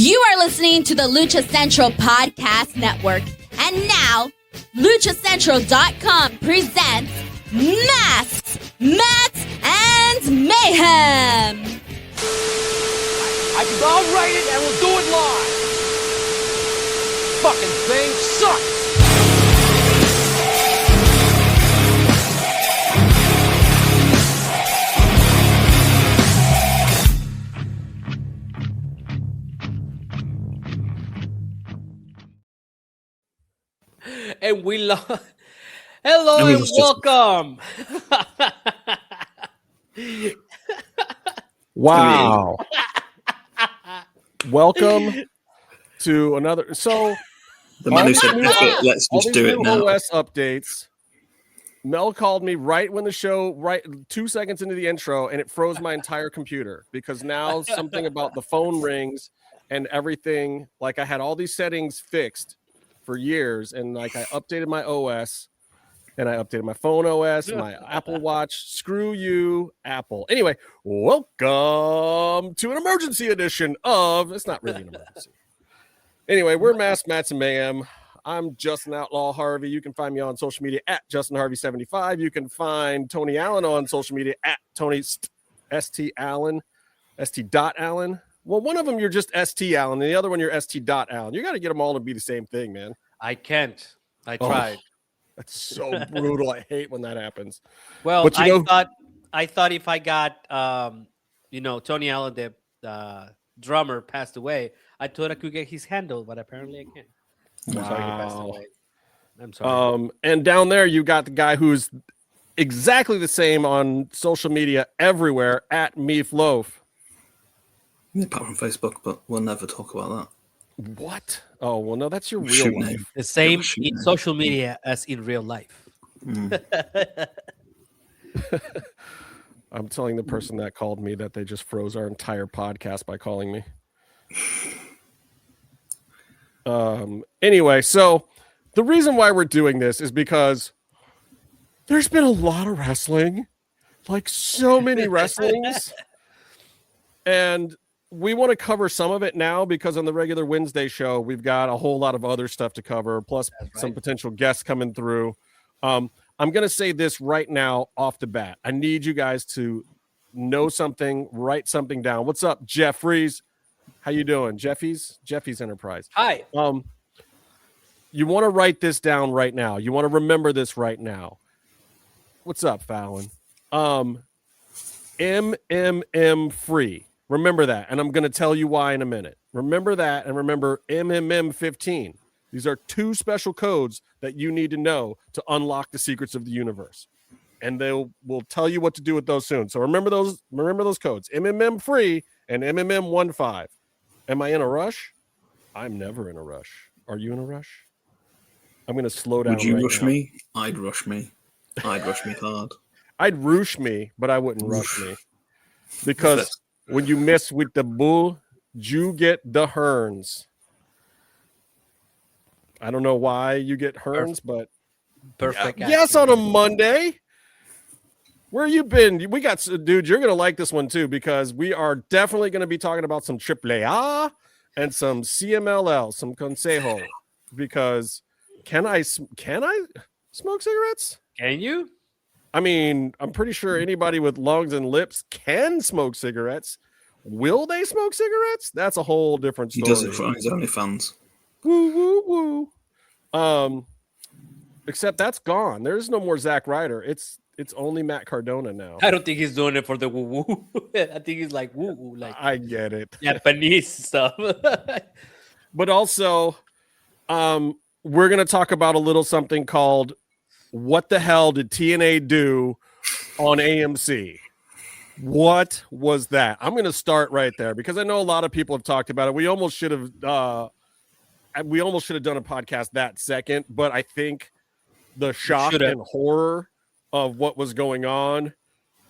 You are listening to the Lucha Central Podcast Network. And now, LuchaCentral.com presents Masks, Mats, and Mayhem. I'll write it and we'll do it live. Fucking thing sucks. And we love. Hello and welcome. Wow. Welcome to another. So, the man who said, let's just do it now. OS updates. Mel called me right when the show, right 2 seconds into the intro, and it froze my entire computer because now something about the phone rings and everything. Like I had all these settings fixed for years, and like I updated my OS, and I updated my phone OS, my Apple Watch. Screw you, Apple. Anyway, welcome to an emergency edition of. It's not really an emergency. Anyway, we're Mass, Mats, and Mayhem. I'm Justin Outlaw Harvey. You can find me on social media at JustinHarvey75. You can find Tony Allen on social media at Tony St. Allen, St.Allen. Well, one of them you're just St. Allen, and the other one you're St.Allen. You got to get them all to be the same thing, man. I can't. I tried. That's so brutal. I hate when that happens. Well, but I thought if I got, Tony Allen, the drummer, passed away, I thought I could get his handle, but apparently I can't. Wow. I'm sorry. And down there you got the guy who's exactly the same on social media everywhere at Meefloaf. Apart from Facebook, but we'll never talk about that. What? Oh, well, no, that's your real life. The same in social media as in real life. I'm telling the person that called me that they just froze our entire podcast by calling me. Anyway, so the reason why we're doing this is because there's been a lot of wrestling, like so many wrestlings, and we want to cover some of it now because on the regular Wednesday show, we've got a whole lot of other stuff to cover, plus some potential guests coming through. I'm going to say this right now off the bat. I need you guys to know something, write something down. What's up, Jeffries? How you doing? Jeffy's Enterprise. Hi. You want to write this down right now. You want to remember this right now. What's up, Fallon? MMM free. Remember that, and I'm going to tell you why in a minute. Remember that, and remember MMM15. These are two special codes that you need to know to unlock the secrets of the universe, and will tell you what to do with those soon. So remember those codes: MMM free and MMM15. Am I in a rush? I'm never in a rush. Are you in a rush? I'm going to slow down. Would you rush me? I'd rush me. I'd rush me hard. I'd rush me, but I wouldn't rush me because. When you mess with the bull, you get the herns. I don't know why you get herns, but perfect. Yes, on a Monday. Where you been? We got, dude, you're going to like this one too, because we are definitely going to be talking about some AAA and some CMLL, some Consejo, because can I smoke cigarettes? Can you? I mean, I'm pretty sure anybody with lungs and lips can smoke cigarettes. Will they smoke cigarettes? That's a whole different story. He does it for his OnlyFans. Woo, woo, woo. Except that's gone. There's no more Zack Ryder. It's only Matt Cardona now. I don't think he's doing it for the woo woo. I think he's like woo woo, like I get it. Japanese stuff. But also, we're gonna talk about a little something called "What the hell did TNA do on AMC?" What was that? I'm going to start right there because I know a lot of people have talked about it. We almost should have done a podcast that second, but I think the shock and horror of what was going on.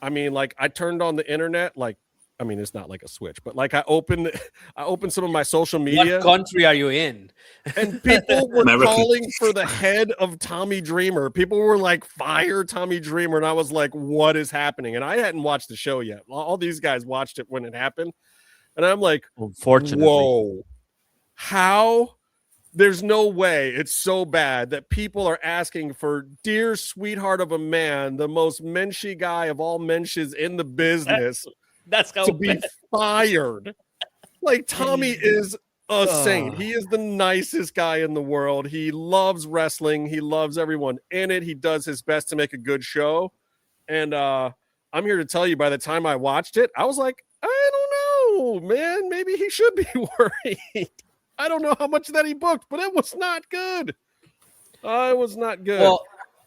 I mean, like I turned on the internet, like, I mean, it's not like a switch, but like I opened some of my social media. What country are you in? And people were calling for the head of Tommy Dreamer. People were like, fire Tommy Dreamer. And I was like, what is happening? And I hadn't watched the show yet. All these guys watched it when it happened. And I'm like, unfortunately, whoa, how there's no way it's so bad that people are asking for dear sweetheart of a man, the most menschy guy of all mensches in the business, That's how to be bad. fired. Like, Tommy is a saint. He is the nicest guy in the world. He loves wrestling. He loves everyone in it. He does his best to make a good show. And I'm here to tell you, by the time I watched it, I was like, I don't know, man. Maybe he should be worried. I don't know how much that he booked, but it was not good. It was not good. Well,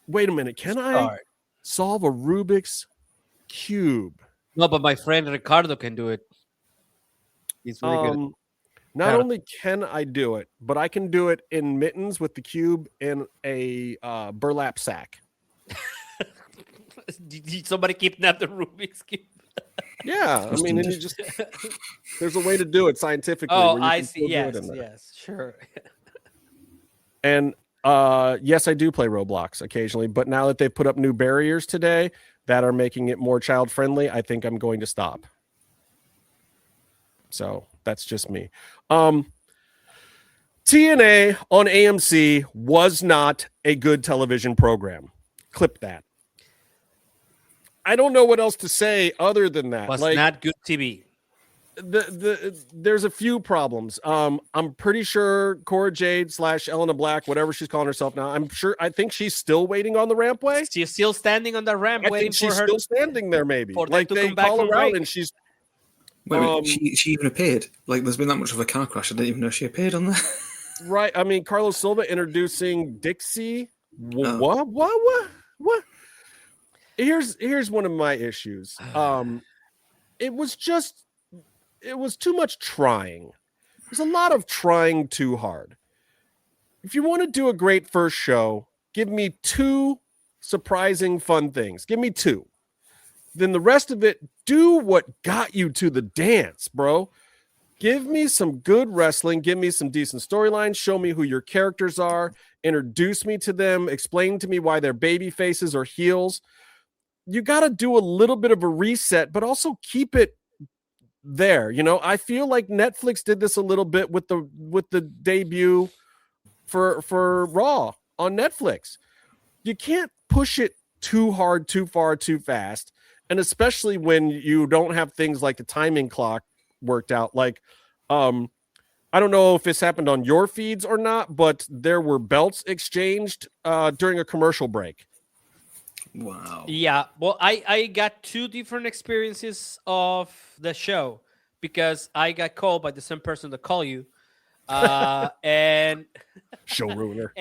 wait a minute. Can I solve a Rubik's Cube? No, but my friend Ricardo can do it. He's really good. Not only can I do it, but I can do it in mittens with the cube in a burlap sack. Did somebody kidnap the Rubik's Cube? Yeah, I mean, and you just there's a way to do it scientifically. Oh, where you I can see. still do it in there. Yes, sure. And yes, I do play Roblox occasionally, but now that they've put up new barriers today that are making it more child friendly, I think I'm going to stop. So that's just me. TNA on AMC was not a good television program. Clip that. I don't know what else to say other than that. Was not good TV. There's a few problems. I'm pretty sure Cora Jade / Elena Black, whatever she's calling herself now, I think she's still waiting on the rampway. She's still standing on the ramp, waiting for her. She's still standing there, maybe. Like they call her out and she's. Wait, she even appeared. Like, there's been that much of a car crash. I didn't even know she appeared on there. Right. I mean, Carlos Silva introducing Dixie. What? Here's one of my issues. It was too much trying. There's a lot of trying too hard. If you want to do a great first show, give me 2 surprising fun things. Give me 2. Then the rest of it, do what got you to the dance, bro. Give me some good wrestling. Give me some decent storylines. Show me who your characters are. Introduce me to them. Explain to me why they're baby faces or heels. You got to do a little bit of a reset, but also keep it there. You know, I feel like Netflix did this a little bit with the debut for Raw on Netflix. You can't push it too hard, too far, too fast. And especially when you don't have things like the timing clock worked out. Like, I don't know if this happened on your feeds or not, but there were belts exchanged during a commercial break. Wow. Yeah. Well, I got 2 different experiences of the show because I got called by the same person that called you. And show ruiner.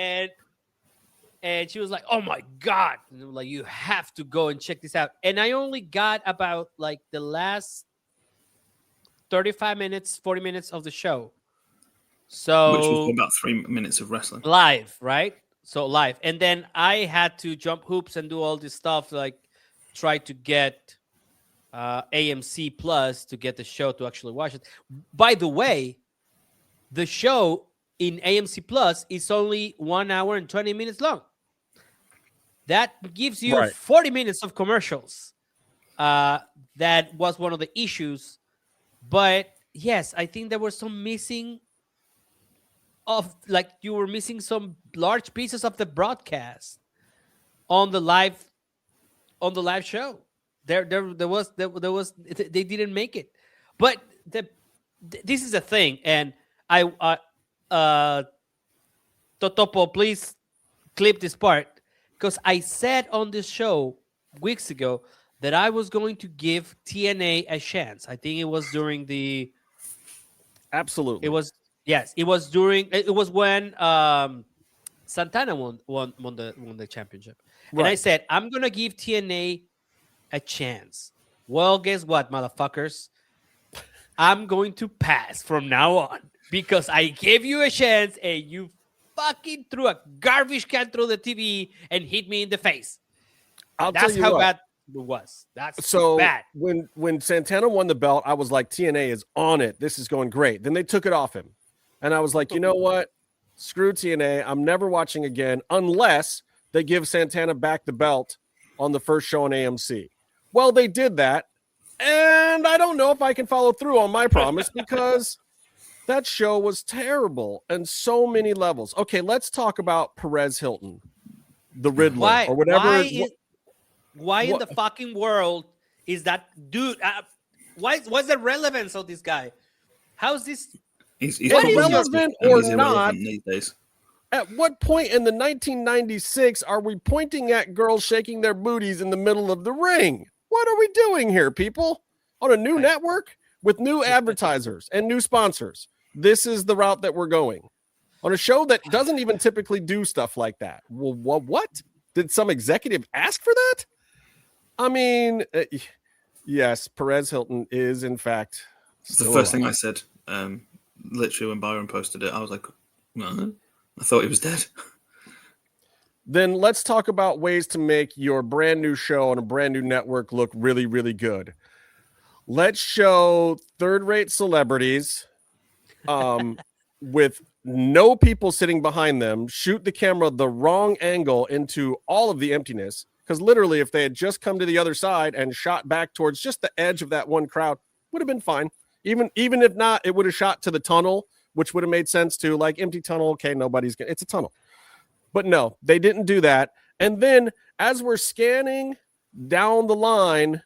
And she was like, "Oh my God." And I'm like, "You have to go and check this out." And I only got about like the last 35 minutes, 40 minutes of the show. So which was about 3 minutes of wrestling. Live, right? So live. And then I had to jump hoops and do all this stuff, like try to get AMC Plus to get the show to actually watch it. By the way, the show in AMC Plus is only 1 hour and 20 minutes long. That gives you 40 minutes of commercials. That was one of the issues. But yes, I think there were some missing of, like, you were missing some large pieces of the broadcast on the live show. There was they didn't make it. But this is a thing, and Totopo, please clip this part, because I said on this show weeks ago that I was going to give TNA a chance. I think it was during the. Absolutely. It was. Yes, it was during. It was when Santana won the championship, and I said I'm gonna give TNA a chance. Well, guess what, motherfuckers? I'm going to pass from now on because I gave you a chance and you fucking threw a garbage can through the TV and hit me in the face. That's how bad it was. That's so bad. When Santana won the belt, I was like, TNA is on it. This is going great. Then they took it off him. And I was like, you know what? Screw TNA. I'm never watching again unless they give Santana back the belt on the first show on AMC. Well, they did that. And I don't know if I can follow through on my promise because That show was terrible on so many levels. Okay, let's talk about Perez Hilton, the Riddler, or whatever. Why in the fucking world is that dude? What's the relevance of this guy? How's this? He's relevant or not? These days. At what point in the 1996 are we pointing at girls shaking their booties in the middle of the ring? What are we doing here, people? On a new network with new advertisers and new sponsors. This is the route that we're going. On a show that doesn't even typically do stuff like that. Well, what? Did some executive ask for that? I mean, yes, Perez Hilton is, in fact, it's the first thing I said. Literally, when Byron posted it, I was like, no, I thought he was dead. Then let's talk about ways to make your brand new show on a brand new network look really, really good. Let's show third-rate celebrities with no people sitting behind them, shoot the camera the wrong angle into all of the emptiness. Because literally, if they had just come to the other side and shot back towards just the edge of that one crowd, would have been fine. Even if not, it would have shot to the tunnel, which would have made sense too. Like empty tunnel, okay, it's a tunnel. But no, they didn't do that. And then as we're scanning down the line,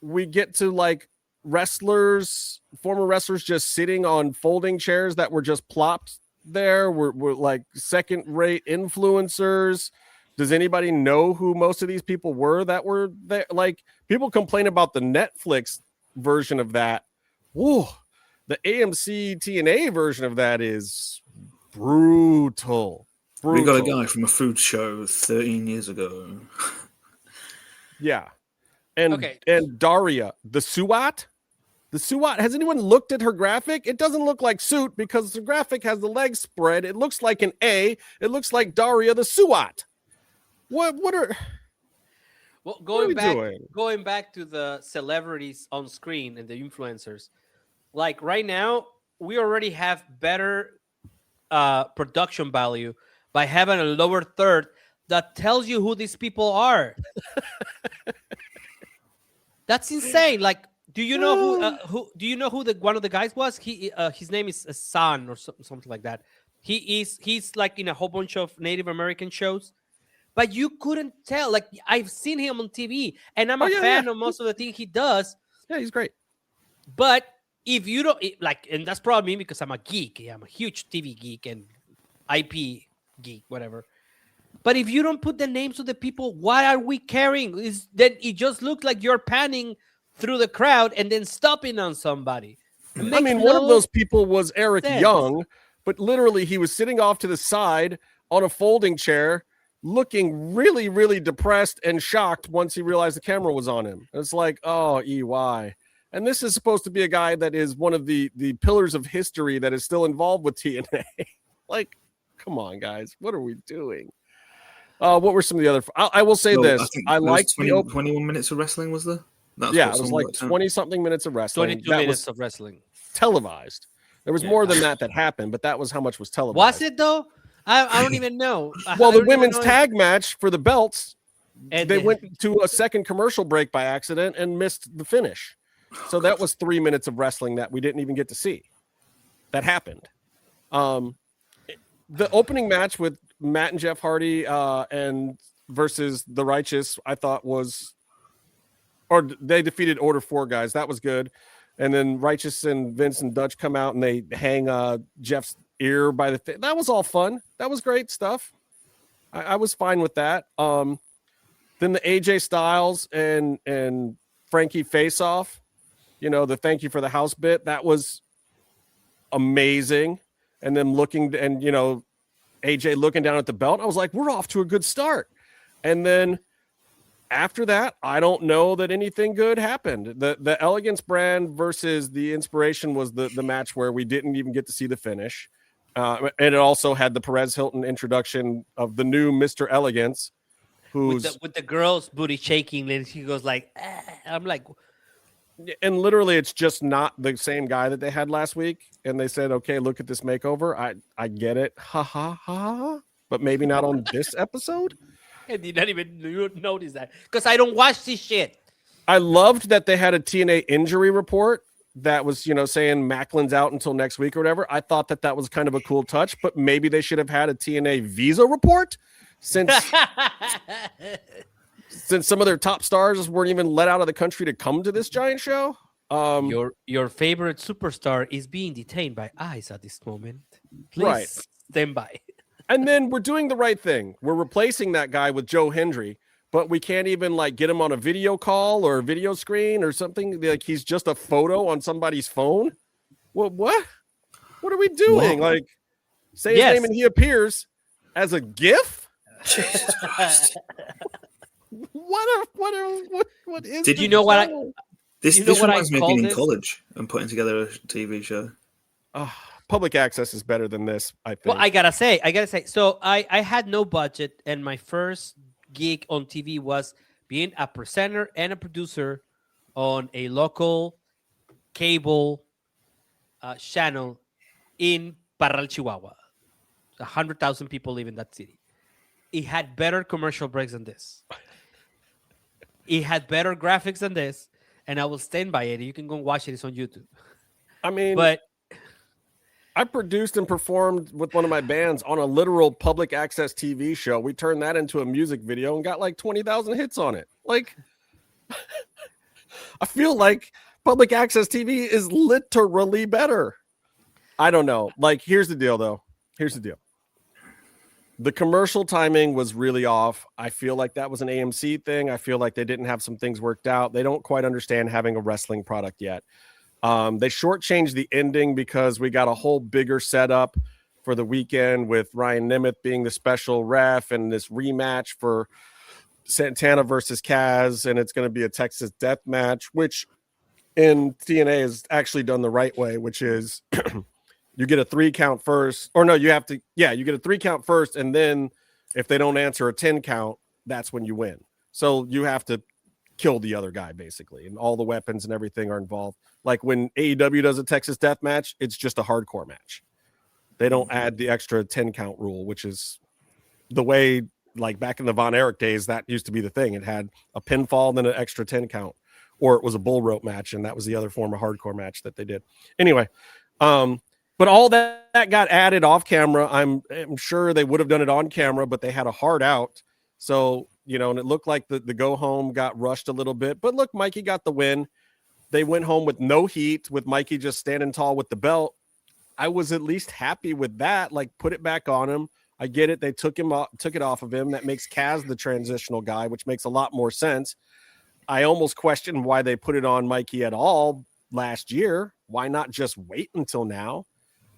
we get to like former wrestlers just sitting on folding chairs that were just plopped there. We're like second-rate influencers. Does anybody know who most of these people were that were there? Like, people complain about the Netflix version of that. Whoa, the AMC TNA version of that is brutal. We got a guy from a food show 13 years ago. Yeah. And Daria, the Suat. The Suat, has anyone looked at her graphic? It doesn't look like Suit because the graphic has the legs spread. It looks like an A. It looks like Daria the Suat. What are... Well, going back to the celebrities on screen and the influencers, like right now, we already have better production value by having a lower third that tells you who these people are. That's insane. Like, do you know who the one of the guys was? His name is San or something like that. He's like in a whole bunch of Native American shows. But you couldn't tell. Like, I've seen him on TV, and I'm a fan of most of the things he does. Yeah, he's great. But if you don't and that's probably me because I'm a geek. I'm a huge TV geek and IP geek, whatever. But if you don't put the names of the people, why are we caring? Is that it just looks like you're panning through the crowd and then stopping on somebody? I mean, one of those people was Eric Young, but literally he was sitting off to the side on a folding chair, looking really, really depressed and shocked once he realized the camera was on him. It's like, oh, EY. And this is supposed to be a guy that is one of the pillars of history that is still involved with TNA. Like, come on, guys. What are we doing? What were some of the other... I will say this. I like 21 minutes of wrestling, was there? It was like 20-something minutes of wrestling. 22 minutes of wrestling. Televised. There was more than that happened, but that was how much was televised. Was it, though? I don't even know. Well, the women's tag match for the belts, they went to a second commercial break by accident and missed the finish. So that was 3 minutes of wrestling that we didn't even get to see. That happened. The opening match with Matt and Jeff Hardy and versus the Righteous, I thought they defeated Order 4 guys. That was good. And then Righteous and Vince and Dutch come out and they hang Jeff's ear by the that was all fun. That was great stuff. I was fine with that. Then the AJ Styles and Frankie face off, the thank you for the house bit, that was amazing. And then looking and AJ looking down at the belt, I was like, we're off to a good start. And then after that, I don't know that anything good happened. The Elegance brand versus the Inspiration was the match where we didn't even get to see the finish. And it also had the Perez Hilton introduction of the new Mr. Elegance, who's with the girl's booty shaking, and she goes like, I'm like, and literally it's just not the same guy that they had last week. And they said, okay, look at this makeover. I get it. Ha ha ha. But maybe not on this episode. I did not even notice that because I don't watch this shit. I loved that they had a TNA injury report that was, saying Macklin's out until next week or whatever. I thought that was kind of a cool touch, but maybe they should have had a TNA visa report since some of their top stars weren't even let out of the country to come to this giant show. Your favorite superstar is being detained by ICE at this moment. Please Right. stand by. And then we're doing the right thing. We're replacing that guy with Joe Hendry, but we can't even get him on a video call or a video screen or something. Like he's just a photo on somebody's phone. Well, what? What are we doing? What? Say his name and he appears as a GIF? Jesus Christ. What is Did you know what This You know what I reminds me of call being in this? college and putting together a TV show. Public access is better than this, I think. Well, I gotta say. So I had no budget, and my first gig on TV was being a presenter and a producer on a local cable channel in Parral, Chihuahua. 100,000 people live in that city. It had better commercial breaks than this. It had better graphics than this, and I will stand by it. You can go and watch it. It's on YouTube. I mean, But I produced and performed with one of my bands on a literal public access TV show. We turned that into a music video and got 20,000 hits on it. I feel like public access TV is literally better. I don't know. Here's the deal, though. Here's the deal. The commercial timing was really off. I feel like that was an AMC thing. I feel like they didn't have some things worked out. They don't quite understand having a wrestling product yet. They shortchanged the ending because we got a whole bigger setup for the weekend with Ryan Nemeth being the special ref and this rematch for Santana versus Kaz, and it's going to be a Texas death match, which in TNA is actually done the right way, which is you get a 3 count first, or no, you get a 3 count first, and then if they don't answer a 10 count, that's when you win. So you have to kill the other guy basically, and all the weapons and everything are involved. Like when AEW does a Texas death match, it's just a hardcore match. They don't add the extra 10 count rule, which is the way, back in the Von Erich days, that used to be the thing. It had a pinfall and then an extra 10 count, or it was a bull rope match, and that was the other form of hardcore match that they did. Anyway, but all that got added off camera. I'm sure they would have done it on camera, but they had a hard out. So, and it looked like the go home got rushed a little bit. But look, Mikey got the win. They went home with no heat, with Mikey just standing tall with the belt. I was at least happy with that. Put it back on him. I get it. They took it off of him. That makes Kaz the transitional guy, which makes a lot more sense. I almost questioned why they put it on Mikey at all last year. Why not just wait until now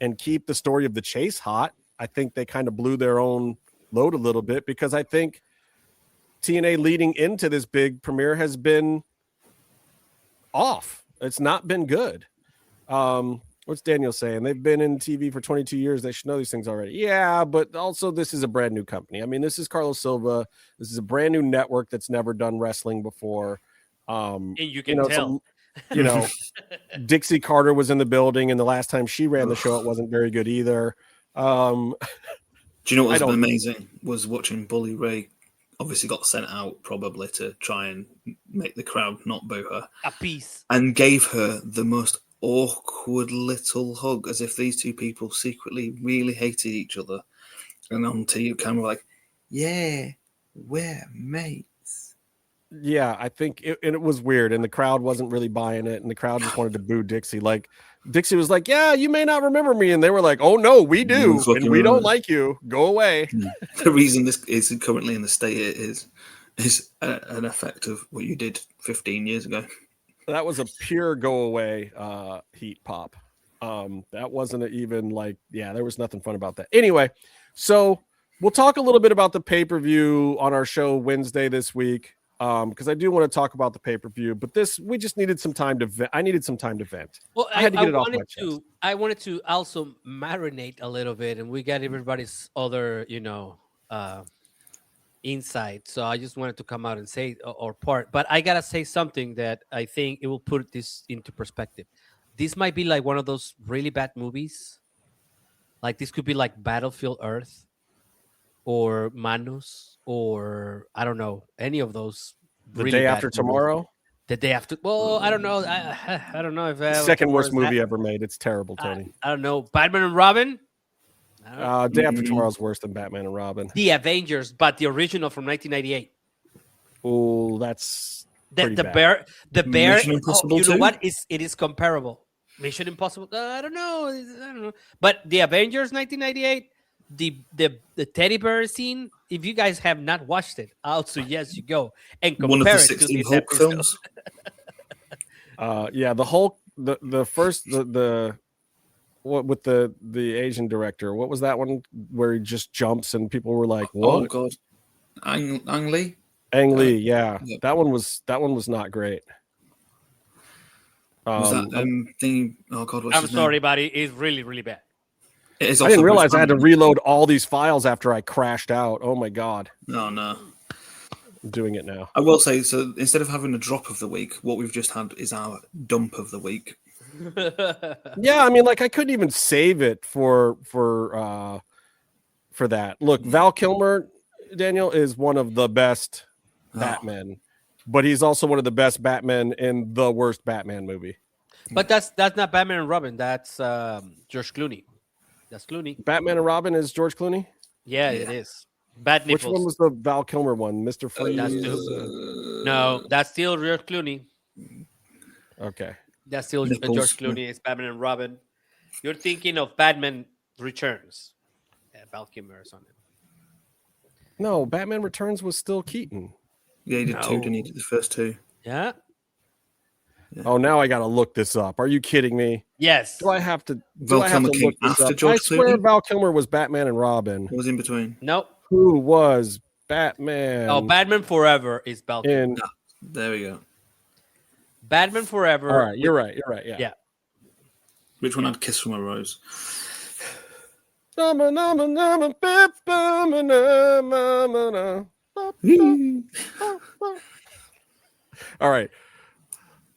and keep the story of the chase hot? I think they kind of blew their own load a little bit, because I think TNA leading into this big premiere has been off. It's not been good. What's Daniel saying? They've been in TV for 22 years. They should know these things already. Yeah, but also this is a brand new company. I mean, this is Carlos Silva. This is a brand new network that's never done wrestling before. and you can tell. Dixie Carter was in the building, and the last time she ran the show, it wasn't very good either. Do you know what was amazing? Was watching Bully Ray. Obviously got sent out probably to try and make the crowd not boo her. A piece. And gave her the most awkward little hug, as if these two people secretly really hated each other. And on TV camera, yeah, we're mates. Yeah, I think it was weird, and the crowd wasn't really buying it, and the crowd just wanted to boo Dixie. Dixie was like, yeah, you may not remember me. And they were like, oh, no, we do. And we don't like you. Go away. The reason this is currently in the state it is an effect of what you did 15 years ago. That was a pure go away heat pop. That wasn't even there was nothing fun about that. Anyway, so we'll talk a little bit about the pay-per-view on our show Wednesday this week. Because I do want to talk about the pay-per-view, but we just needed some time to vent. I needed some time to vent. Well, I had to get it off my chest. I wanted to also marinate a little bit, and we got everybody's other, insight. So I just wanted to come out and say or part. But I gotta say something that I think it will put this into perspective. This might be one of those really bad movies. This could be like Battlefield Earth, or Manos, or I don't know, any of those. The Day After Tomorrow? The day after. Well, I don't know. I don't know if Second worst movie ever made. It's terrible, Tony. I don't know. Batman and Robin. Day After Tomorrow's worse than Batman and Robin. The Avengers, but the original from 1998. Oh, that's the bad. bear. Mission Impossible you know 2? what? It is comparable. Mission Impossible. I don't know. But the Avengers 1998, the teddy bear scene. If you guys have not watched it, I'll suggest you go and compare One of the it 16 to this Hulk episode. films. Yeah, the Hulk, the first what with the Asian director? What was that one where he just jumps and people were like, "What?" Oh God, Ang Lee. Ang Lee, yeah. Yep. That one was not great. Was that thing? Oh God, what's I'm his sorry, name? buddy. It's really, really bad. It is I also didn't realize I had to Bruce reload all these files after I crashed out. Oh my God. Banner. No. I'm doing it now. I will say, so instead of having a drop of the week, what we've just had is our dump of the week. Yeah, I mean, like I couldn't even save it for that. Look, Val Kilmer, Daniel, is one of the best Batmen, but he's also one of the best Batmen in the worst Batman movie. But that's not Batman and Robin. That's George Clooney. That's Clooney. Batman and Robin is George Clooney? Yeah, it is. Bad Which nipples. one was the Val Kilmer one? Mr. Freeze? No, that's still George Clooney. Okay. That's still Nipples. George Clooney. It's Batman and Robin. You're thinking of Batman Returns. Val Kilmer or something. No, Batman Returns was still Keaton. Yeah, he did two, didn't he? Did the first two. Yeah. Oh, now I got to look this up. Are you kidding me? Yes. Do I have to Val Kilmer came look this after up? George I swear Clooney? Val Kilmer was Batman and Robin. What was in between? Nope. Who was Batman? Oh, Batman Forever is Val Kilmer. in There we go. Batman Forever. All right, you're right. Yeah. Yeah. Which one had Kiss from a Rose? All right.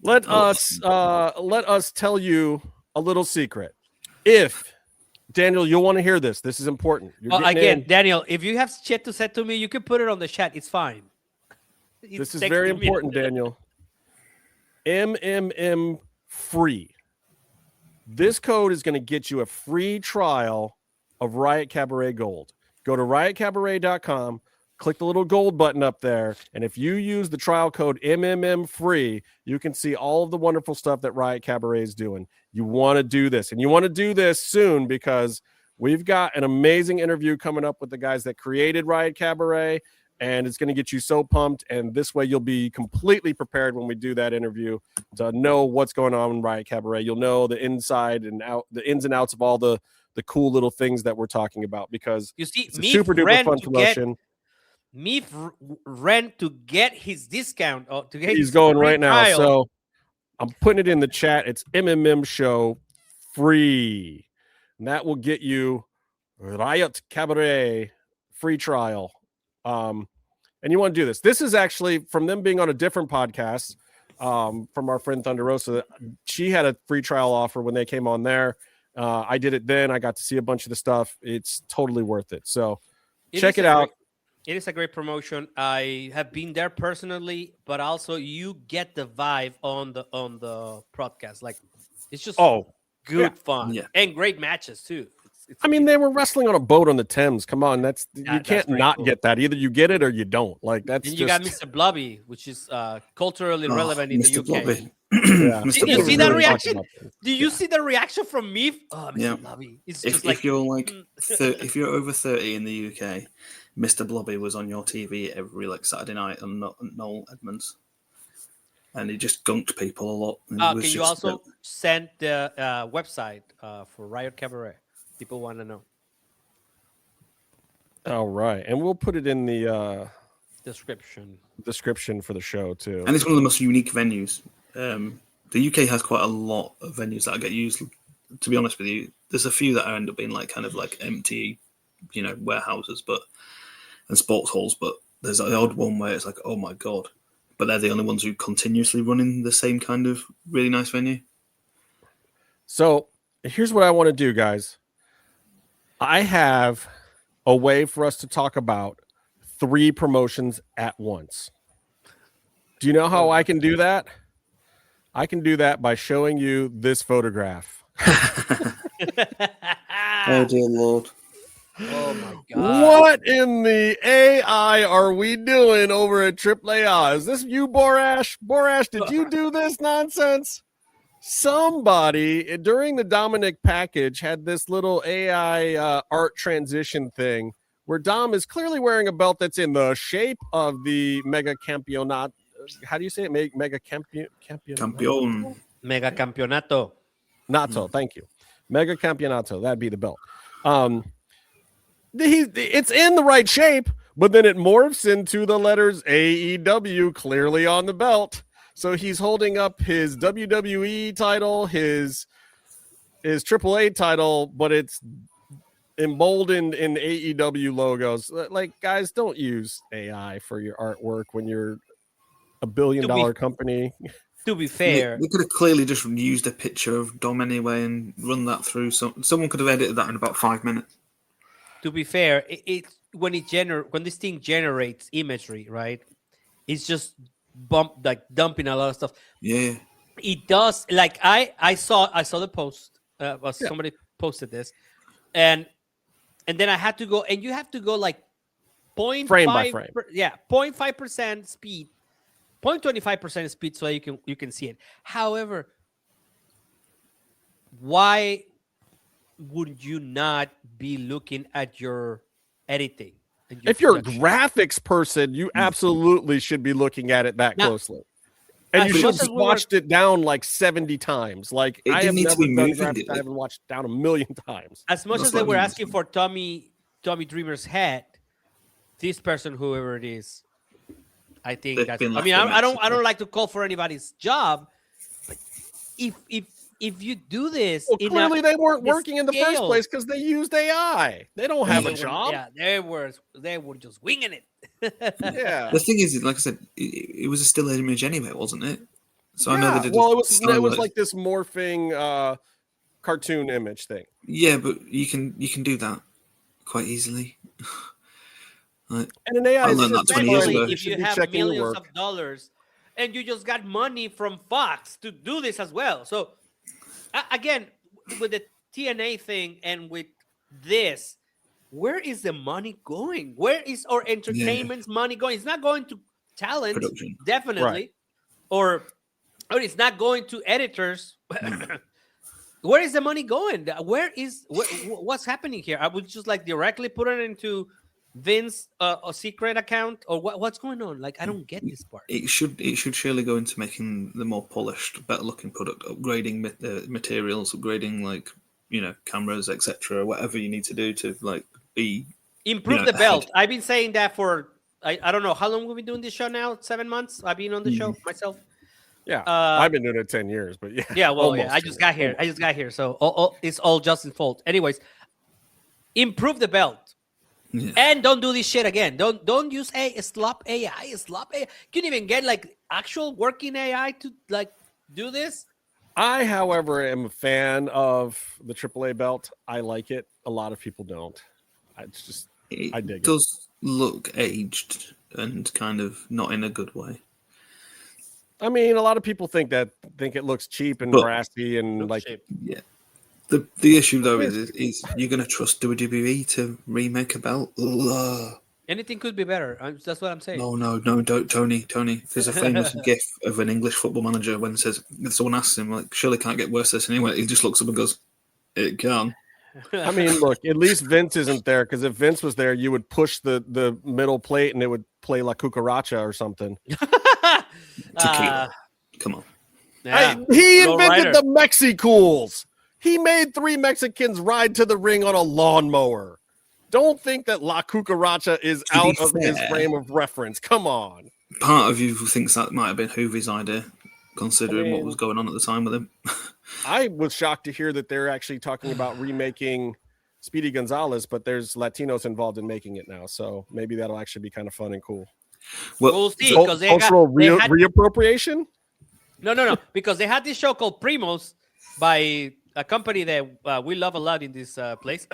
Let us tell you a little secret. If Daniel, you'll want to hear this. This is important. You're getting Again, in. Daniel, if you have shit to say to me, you can put it on the chat. It's fine. This is very important, Daniel. MMM free. This code is going to get you a free trial of Riot Cabaret Gold. Go to riotcabaret.com, click the little gold button up there, and if you use the trial code MMM free, you can see all of the wonderful stuff that Riot Cabaret is doing. You want to do this, and you want to do this soon because we've got an amazing interview coming up with the guys that created Riot Cabaret, and it's going to get you so pumped, and this way you'll be completely prepared when we do that interview to know what's going on in Riot Cabaret. You'll know the inside and out, the ins and outs of all the cool little things that we're talking about because you see, it's a super duper fun promotion. Meef ran to get his discount. To get He's going right now. trial. So I'm putting it in the chat. It's MMMshow free. And that will get you Riot Cabaret free trial. And you want to do this. This is actually from them being on a different podcast from our friend Thunder Rosa. She had a free trial offer when they came on there. I did it then. I got to see a bunch of the stuff. It's totally worth it. So check it out. It is a great promotion. I have been there personally, but also you get the vibe on the podcast. Like it's just good fun and great matches too. It's I mean, they were wrestling on a boat on the Thames. Come on, you can't not cool. get that. Either you get it or you don't. Like that's. And you got Mr. Blobby, which is culturally relevant in Mr. the UK. Blobby. Yeah. Did you see that reaction? Did you see the reaction from me? Oh, Mr. Blobby. It's just If you're like, if you're over 30 in the UK, Mr. Blobby was on your TV every Saturday night on Noel Edmonds, and he just gunked people a lot. Can you also send the website for Riot Cabaret? People want to know. All right, and we'll put it in the description for the show too. And it's one of the most unique venues. The UK has quite a lot of venues that get used. To be honest with you, there's a few that end up being kind of empty, warehouses, and sports halls. But there's the odd one where it's like, oh my god! But they're the only ones who continuously running the same kind of really nice venue. So here's what I want to do, guys. I have a way for us to talk about 3 promotions at once. Do you know how I can do that? I can do that by showing you this photograph. Oh dear Lord. Oh my god! What in the AI are we doing over at AAA? Is this you, Borash? Borash, did you do this nonsense? Somebody during the Dominic package had this little AI art transition thing where Dom is clearly wearing a belt that's in the shape of the Mega Campeonato. How do you say it? Mega Campeon. Mega Campeonato. Nato, thank you. Mega Campeonato. That'd be the belt. It's in the right shape, but then it morphs into the letters AEW clearly on the belt. So he's holding up his WWE title, his AAA title, but it's emboldened in AEW logos. Like, guys, don't use AI for your artwork when you're a $1 billion company. To be fair, we could have clearly just used a picture of Dom anyway and run that through. Someone could have edited that in about 5 minutes. To be fair, when this thing generates imagery, right? It's just dumping a lot of stuff. Yeah, it does. Like I saw the post. Somebody posted this, and then I had to go, and you have to go like 0.5 frame by frame. 0.5% speed, 0.25% speed, so you can see it. However, why would you not be looking at your editing? If you're a graphics person, you absolutely should be looking at it that closely. And you should have watched it down like 70 times. Like, I have never done graphics. I haven't watched it down 1,000,000 times. As much as they were asking for Tommy Dreamer's head, this person, whoever it is, I think that's. I mean, I don't like to call for anybody's job, but if you do this, well, clearly they weren't working in the first place because they used AI. They don't have a job. Yeah, they were just winging it. Yeah. The thing is, like I said, it was a still image anyway, wasn't it? So I know they did. Well, it was like this morphing cartoon image thing. Yeah, but you can do that quite easily. And an AI, I learned that 20 years ago. If you have millions of dollars, and you just got money from Fox to do this as well, so. Again, with the TNA thing and with this, where is the money going? Where is our entertainment's money going? It's not going to talent, production. Definitely, right. or it's not going to editors. Where is the money going? What's happening here? I would just like directly put it into Vince a secret account, or what's going on? Like, I don't get this part. It should surely go into making the more polished, better looking product, upgrading materials, upgrading cameras, etc. Whatever you need to do to improve the belt. I've been saying that for I don't know how long we've been doing this show now. 7 months. I've been on the show myself. Yeah, I've been doing it 10 years, but yeah. Yeah, well, I just got here. So it's all Justin's fault. Anyways, improve the belt. Yeah. And don't do this shit again. Don't use slop AI. You can even get like actual working AI to like do this. I, however, am a fan of the AAA belt. I like it. A lot of people don't. I dig it. It does look aged and kind of not in a good way. I mean, a lot of people think it looks cheap and brassy and like cheap. Yeah. The issue though is you're going to trust WWE to remake a belt? Ugh. Anything could be better. That's what I'm saying. No, don't, Tony. There's a famous gif of an English football manager when someone asks him, like, surely can't get worse this anyway. He just looks up and goes, it can. I mean, look, at least Vince isn't there, because if Vince was there, you would push the middle plate and it would play La Cucaracha or something. Tequila. Come on. Yeah. He invented the Mexicools. He made 3 Mexicans ride to the ring on a lawnmower. Don't think that La Cucaracha is out of his frame of reference. Come on. Part of you thinks that might have been Hoovy's idea, considering what was going on at the time with him. I was shocked to hear that they're actually talking about remaking Speedy Gonzalez, but there's Latinos involved in making it now. So maybe that'll actually be kind of fun and cool. Well, we'll see. Because cultural reappropriation? No. Because they had this show called Primos by a company that we love a lot in this place.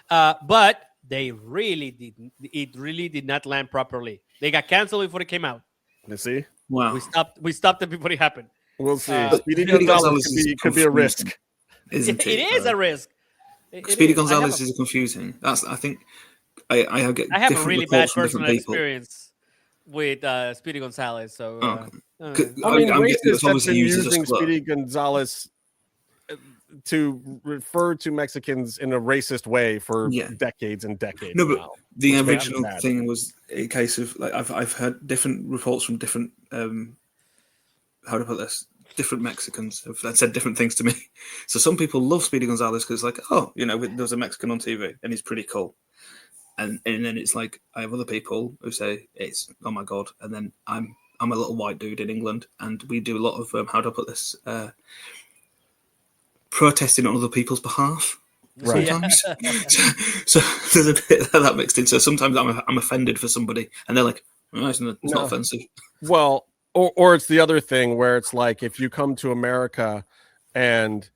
But they really didn't. It really did not land properly. They got canceled before it came out. You see? Wow. We stopped it before it happened. We'll see. Speedy Speedy Gonzalez is could be a risk. Isn't It is a risk. Speedy Gonzalez is confusing. I think I have a really bad personal experience with Speedy Gonzalez. So I mean, racists have been using Speedy Gonzalez to refer to Mexicans in a racist way for decades and decades. No, but now, the original thing was a case of like I've heard different reports from different how to put this. Different Mexicans have said different things to me. So some people love Speedy Gonzalez because it's like, oh, you know, there's a Mexican on TV and he's pretty cool. And then it's like I have other people who say it's oh my god. And then I'm a little white dude in England, and we do a lot of how to put this protesting on other people's behalf. Right. Sometimes, so there's a bit of that mixed in. So sometimes I'm offended for somebody, and they're like, oh, it's not offensive. Well. Or it's the other thing where it's like if you come to America and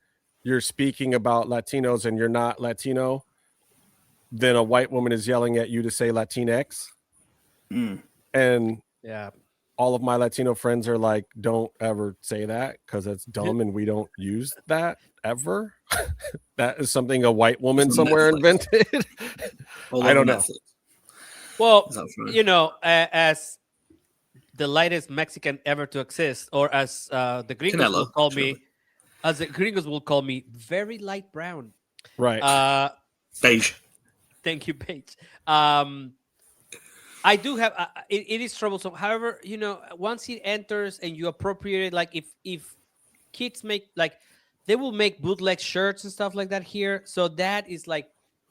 you're speaking about Latinos and you're not Latino, then a white woman is yelling at you to say Latinx. And all of my Latino friends are like, don't ever say that because it's dumb and we don't use that ever. That is something a white woman somewhere invented. I don't know. Well, you know, as the lightest Mexican ever to exist, or as the Gringos will call me, as the Gringos will call me, very light brown. Right. Beige. Thank you, beige. I do have. It is troublesome. However, you know, once it enters and you appropriate it, like if kids make like they will make bootleg shirts and stuff like that here, so that is like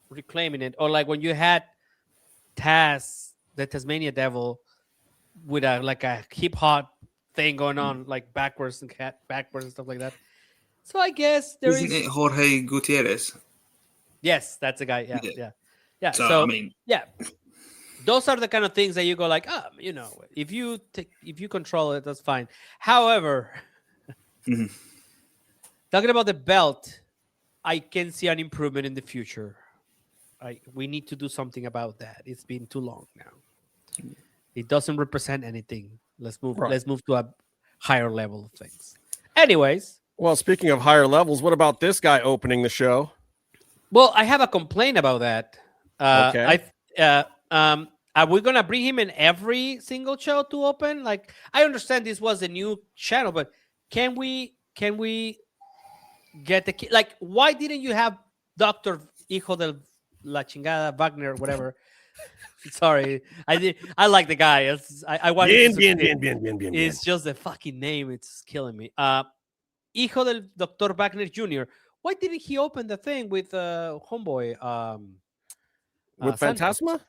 reclaiming it. Or like when you had Taz, the Tasmania Devil, with a hip hop thing going on, like backwards and stuff like that. So I guess Isn't it Jorge Gutierrez? Yes, that's the guy. Yeah. So I mean, those are the kind of things that you go like, you know, if you control it, that's fine. However, talking about the belt, I can see an improvement in the future. We need to do something about that. It's been too long now. It doesn't represent anything. Let's move. Right. Let's move to a higher level of things. Anyways, well, speaking of higher levels, what about this guy opening the show? Well, I have a complaint about that. Okay. Are we gonna bring him in every single show to open? Like, I understand this was a new channel, but can we get the kid? Like, why didn't you have Doctor Hijo de la Chingada Wagner, whatever? Sorry, I like the guy. I want. It's just the fucking name. It's killing me. Hijo del Dr. Wagner Jr. Why didn't he open the thing with homeboy? With Phantasma?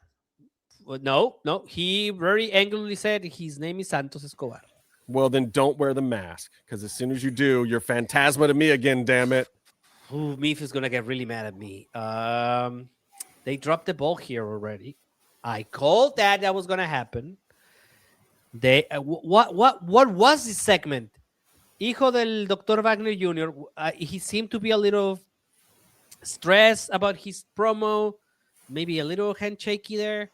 No. He very angrily said his name is Santos Escobar. Well, then don't wear the mask, because as soon as you do, you're Phantasma to me again. Damn it! Ooh, Meef is gonna get really mad at me. They dropped the ball here already. I called that was gonna happen. They what was this segment? Hijo del Dr. Wagner Jr. He seemed to be a little stressed about his promo, maybe a little handshaky there,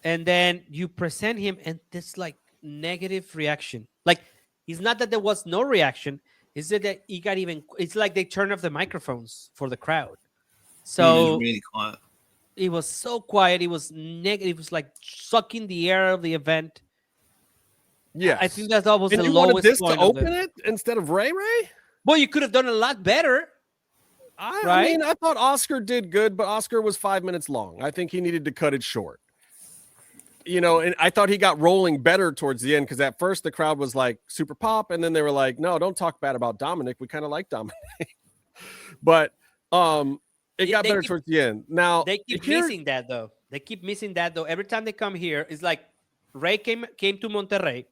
and then you present him and this like negative reaction. Like, it's not that there was no reaction; it's that he got even. It's like they turned off the microphones for the crowd. So really quiet. It was so quiet. It was negative. It was like sucking the air of the event. Yeah, I think that was and the you lowest wanted this point to open it instead of Ray Ray. Well, you could have done a lot better. I mean, I thought Oscar did good, but Oscar was 5 minutes long. I think he needed to cut it short. You know, and I thought he got rolling better towards the end because at first the crowd was like super pop, and then they were like, "No, don't talk bad about Dominic. We kind of like Dominic." But it got better towards the end. Now they keep missing that though. Every time they come here, it's like Ray came to Monterrey,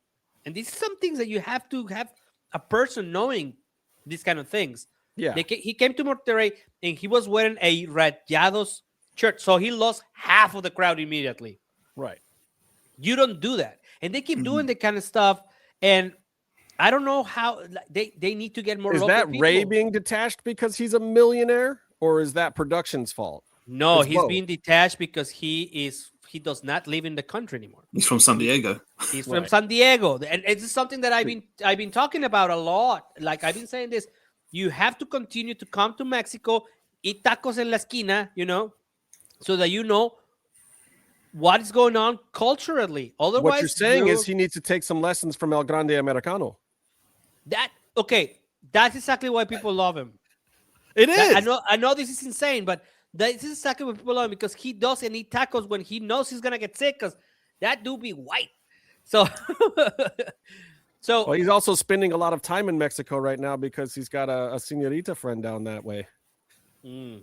and these are some things that you have to have a person knowing these kind of things. Yeah, he came to Monterrey and he was wearing a Rayados shirt, so he lost half of the crowd immediately. Right. You don't do that, and they keep doing that kind of stuff. And I don't know how they need to get more. Is that people. Ray being detached because he's a millionaire? Or is that production's fault? No, It's he's both. being detached because he does not live in the country anymore. He's from San Diego. He's from San Diego, and it's something that I've been talking about a lot. Like I've been saying this, you have to continue to come to Mexico, eat tacos en la esquina, so that you know what is going on culturally. Otherwise, what you're saying is he needs to take some lessons from El Grande Americano. That's exactly why people love him. It is. I know this is insane, but this is exactly what people love him, because he doesn't eat tacos when he knows he's gonna get sick, because that dude be white. So, well, he's also spending a lot of time in Mexico right now because he's got a señorita friend down that way. Yeah,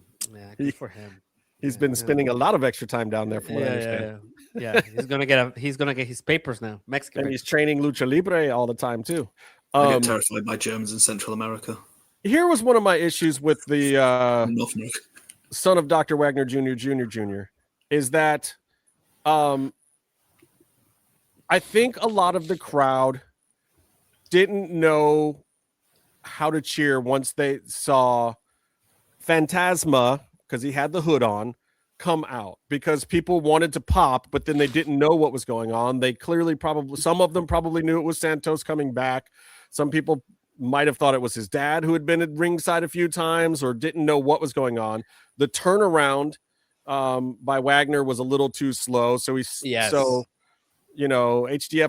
good for him. He's been spending a lot of extra time down there, from what I understand. Yeah. He's gonna get his papers now. Mexican. And he's training lucha libre all the time too. I get terrified by Germans in Central America. Here was one of my issues with the North America. son of Dr. Wagner Jr. is that I think a lot of the crowd didn't know how to cheer once they saw Phantasma, because he had the hood on, come out, because people wanted to pop, but then they didn't know what was going on. They clearly some of them probably knew it was Santos coming back. Some people might have thought it was his dad who had been at ringside a few times or didn't know what was going on. The turnaround by Wagner was a little too slow. So HDF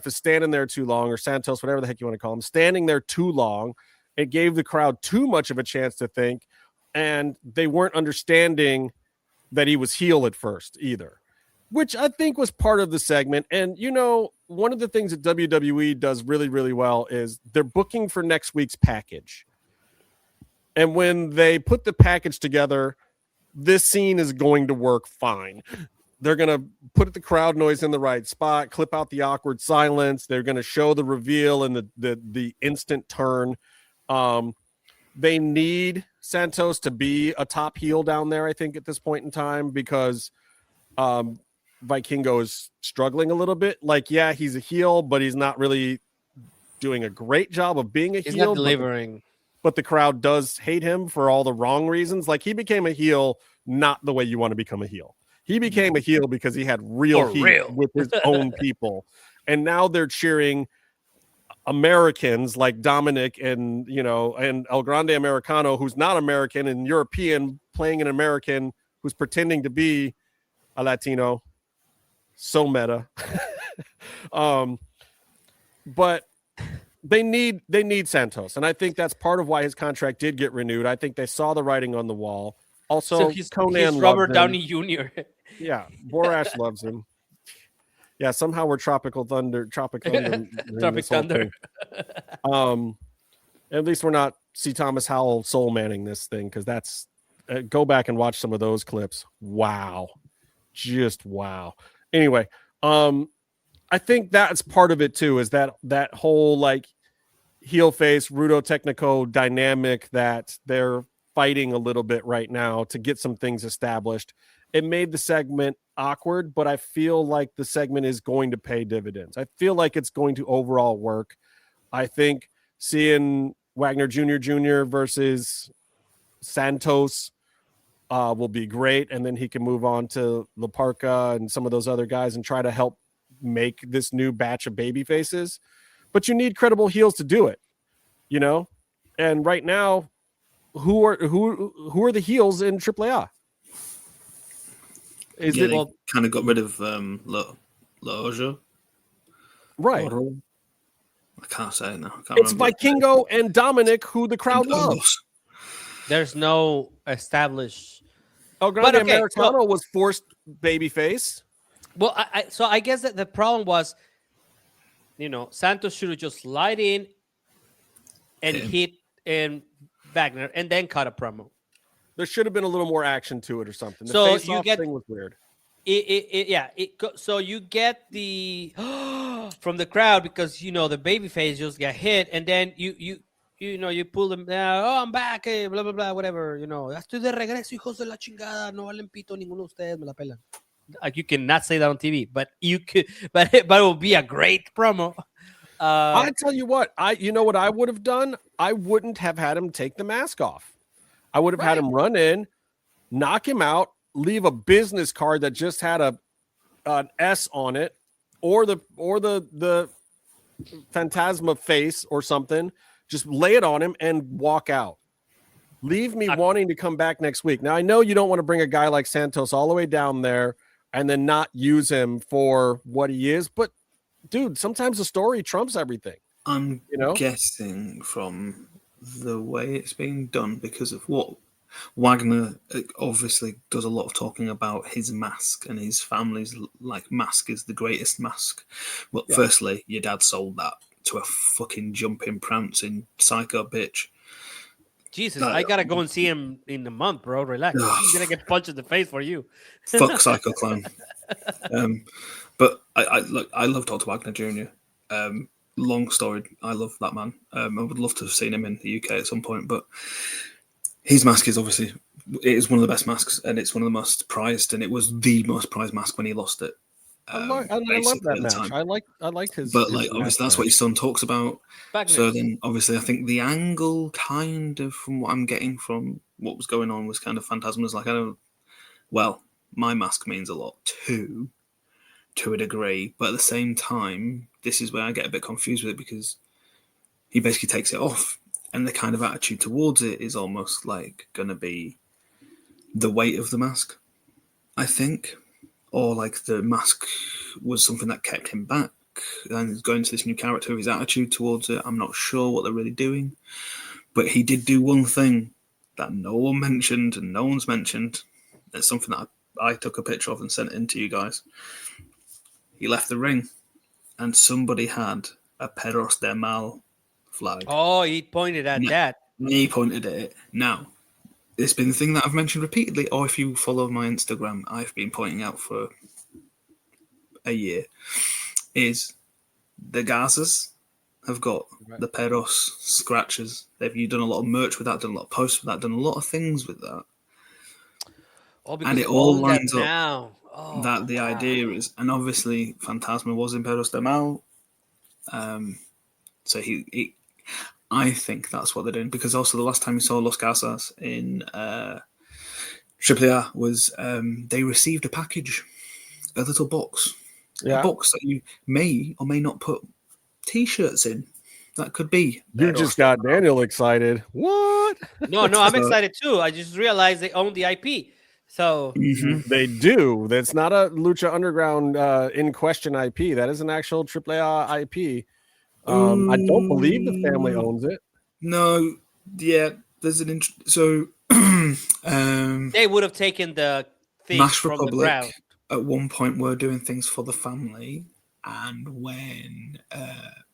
is standing there too long, or Santos, whatever the heck you want to call him, standing there too long. It gave the crowd too much of a chance to think, and they weren't understanding that he was heel at first either, which I think was part of the segment. And, one of the things that WWE does really, really well is they're booking for next week's package. And when they put the package together, this scene is going to work fine. They're going to put the crowd noise in the right spot, clip out the awkward silence. They're going to show the reveal and the instant turn. They need Santos to be a top heel down there, I think, at this point in time, because Vikingo is struggling a little bit. He's a heel, but he's not really doing a great job of being a heel. He's not delivering. But the crowd does hate him for all the wrong reasons. He became a heel not the way you want to become a heel. He became a heel because he had real heat with his own people. And now they're cheering Americans like Dominic and El Grande Americano, who's not American, and European playing an American who's pretending to be a Latino. So meta. But they need Santos, and I think that's part of why his contract did get renewed. I think they saw the writing on the wall. Also, he's loves Robert him. Downey Jr. Yeah, Borash loves him. Yeah, somehow we're Tropic Thunder. Tropic Thunder. At least we're not C. Thomas Howell soul manning this thing, because that's go back and watch some of those clips. Wow, just wow. Anyway, I think that's part of it too, is that whole heel face Rudo Technico dynamic that they're fighting a little bit right now to get some things established. It made the segment awkward, but I feel like the segment is going to pay dividends. I feel like it's going to overall work. I think seeing Wagner Jr. versus Santos will be great, and then he can move on to La Parka and some of those other guys and try to help make this new batch of baby faces. But you need credible heels to do it, And right now, who are the heels in AAA? They kind of got rid of Loja. Right. I can't say it now. It's Vikingo and Dominic, who the crowd loves. There's no established. El Grande Americano was forced babyface. Well, I guess that the problem was, Santos should have just lied in and hit Wagner and then cut a promo. There should have been a little more action to it or something. The so face-off thing was weird. So you get the from the crowd because the baby face just got hit, and then you pull them down. Oh, I'm back. Blah blah blah. Whatever. Estoy de regreso, hijos de la chingada. No valen pito ninguno de ustedes. Me la pelan. Like, you cannot say that on TV, but you could. But it will be a great promo. I tell you what. What I would have done. I wouldn't have had him take the mask off. I would have had him run in, knock him out, leave a business card that just had an S on it, or the Phantasma face or something. Just lay it on him and walk out. Leave me wanting to come back next week. Now, I know you don't want to bring a guy like Santos all the way down there and then not use him for what he is. But, dude, sometimes the story trumps everything. I'm guessing from the way it's being done, because of what Wagner obviously does a lot of talking about his mask and his family's mask is the greatest mask. Well, firstly, your dad sold that to a fucking jumping, prancing psycho bitch. Jesus, I gotta go and see him in a month, bro. Relax. He's gonna get punched in the face for you. Fuck Psycho Clown. But I love Dr. Wagner Jr. Long story. I love that man. I would love to have seen him in the UK at some point, but his mask is obviously one of the best masks, and it's one of the most prized, and it was the most prized mask when he lost it. I love that match. I like his. But his obviously that's what his son talks about. So then obviously I think the angle kind of from what I'm getting from what was going on was kind of Phantasma's my mask means a lot too, to a degree, but at the same time, this is where I get a bit confused with it, because he basically takes it off, and the kind of attitude towards it is almost like going to be the weight of the mask, I think. Or like the mask was something that kept him back, and going to this new character, his attitude towards it, I'm not sure what they're really doing. But he did do one thing that no one mentioned and no one's mentioned. It's something that I took a picture of and sent it in to you guys. He left the ring, and somebody had a Perros de Mal flag. Oh, he pointed at that. He pointed at it. Now, it's been the thing that I've mentioned repeatedly, or if you follow my Instagram, I've been pointing out for a year, is the Gazas have got the Perros scratches. They've done a lot of merch with that, done a lot of posts with that, done a lot of things with that. And it all lines up now. that the idea is, and obviously Phantasma was in Perros de Mal. So he I think that's what they're doing, because also the last time we saw Los Casas in AAA was they received a package, a little box, a box that you may or may not put T-shirts in. That could be. You just got Daniel excited. What? No, I'm excited too. I just realized they own the IP. So they do. That's not a Lucha Underground in question IP. That is an actual AAA IP. I don't believe the family owns it. No, yeah, there's an so they would have taken the thing Mash from Republic the ground. At one point were doing things for the family, and when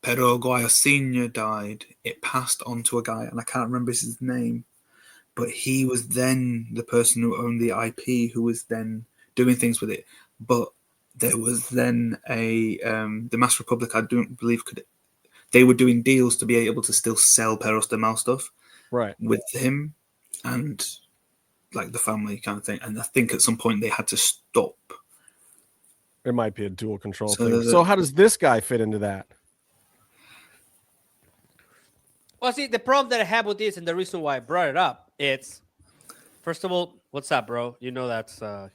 Pedro Guaya Sr. died, it passed on to a guy, and I can't remember his name, but he was then the person who owned the IP, who was then doing things with it. But there was then the Mass Republic, I don't believe they were doing deals to be able to still sell Perros de Mal stuff, right, with him and like the family kind of thing. And I think at some point they had to stop. It might be a dual control thing. So how does this guy fit into that? Well, see, the problem that I have with this, and the reason why I brought it up, it's first of all, what's up, bro? You know that's El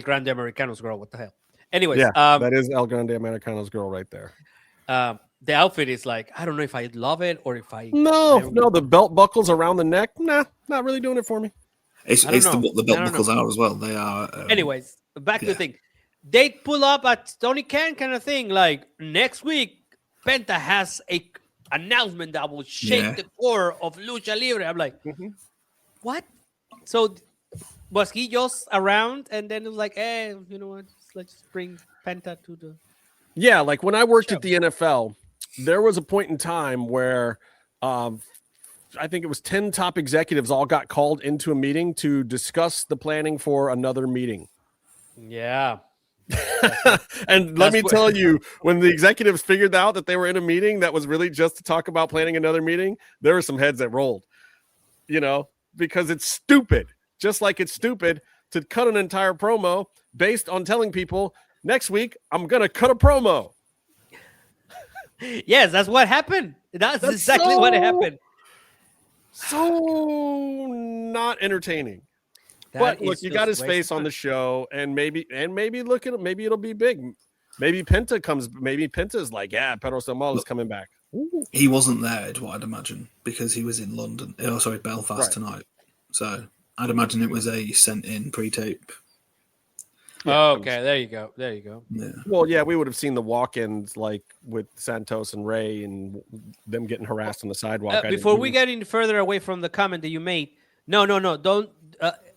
Grande Americano's girl. What the hell? Anyways, that is El Grande Americano's girl right there. The outfit is like, I don't know if I love it or if I. No, the belt buckles around the neck. Nah, not really doing it for me. It's the belt buckles are as well. They are. Anyways, back to the thing. They pull up at Tony Khan kind of thing. Like next week, Penta has a announcement that will shake the core of Lucha Libre. I'm like, what? So was he just around and then it was like, hey, you know what? Let's just bring Penta to the. Yeah, like when I worked at the NFL, there was a point in time where I think it was 10 top executives all got called into a meeting to discuss the planning for another meeting. Yeah. And let me tell you, when the executives figured out that they were in a meeting that was really just to talk about planning another meeting, there were some heads that rolled, because it's stupid. Just like it's stupid to cut an entire promo based on telling people next week I'm going to cut a promo. Yes, that's what happened. That's exactly what happened. so not entertaining. But look, you got his face on the show, and maybe look at it. Maybe it'll be big. Maybe Penta comes. Maybe Penta's like, yeah, Pedro Samuel is coming back. Ooh. He wasn't there, is what I'd imagine, because he was in London. Oh, sorry, Belfast tonight. So I'd imagine it was a sent-in pre-tape. Yeah, okay, there you go. Yeah. Well, yeah, we would have seen the walk-ins like with Santos and Ray and them getting harassed on the sidewalk. Before we get any further away from the comment that you made, no, don't.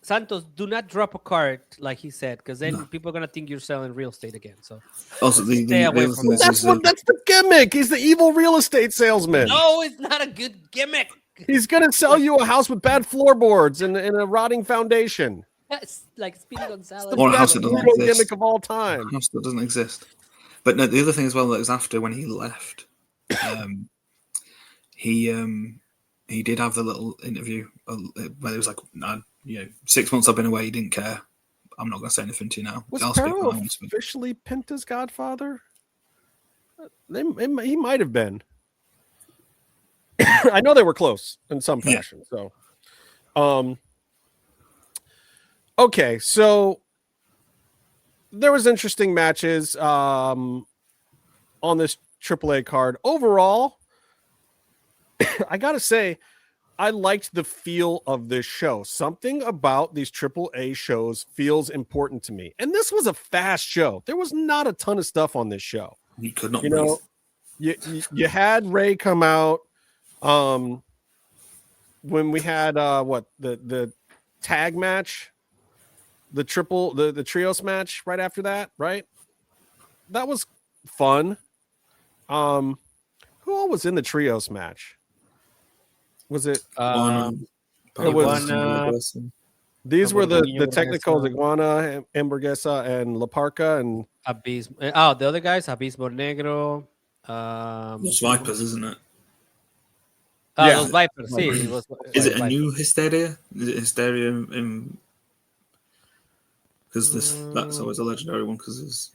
Santos, do not drop a card like he said, because then people are gonna think you're selling real estate again. So also, stay away from that. That's the gimmick. He's the evil real estate salesman. No, it's not a good gimmick. He's gonna sell you a house with bad floorboards and a rotting foundation. That's like Speedy Gonzalez. Or a house that doesn't exist. Gimmick of all time. A house that doesn't exist. But no, the other thing as well that was after when he left, he did have the little interview where it was like, 6 months I've been away, he didn't care. I'm not going to say anything to you now. Was Perro officially Penta's godfather? He might have been. I know they were close in some fashion. Yeah. So, okay, so there was interesting matches on this AAA card. Overall, I gotta say, I liked the feel of this show. Something about these AAA shows feels important to me. And this was a fast show. There was not a ton of stuff on this show. You could not. You had Ray come out. When we had the tag match, the trios match right after that, right? That was fun. Who all was in the trios match? Was it? These were the technicals: Iguana, Hamburguesa, and La Parca, and Abismo. Oh, the other guys: Abismo Negro. Los Vipers, isn't it? Los Vipers. Is it a new Hysteria? Is it Hysteria because that's always a legendary one because it's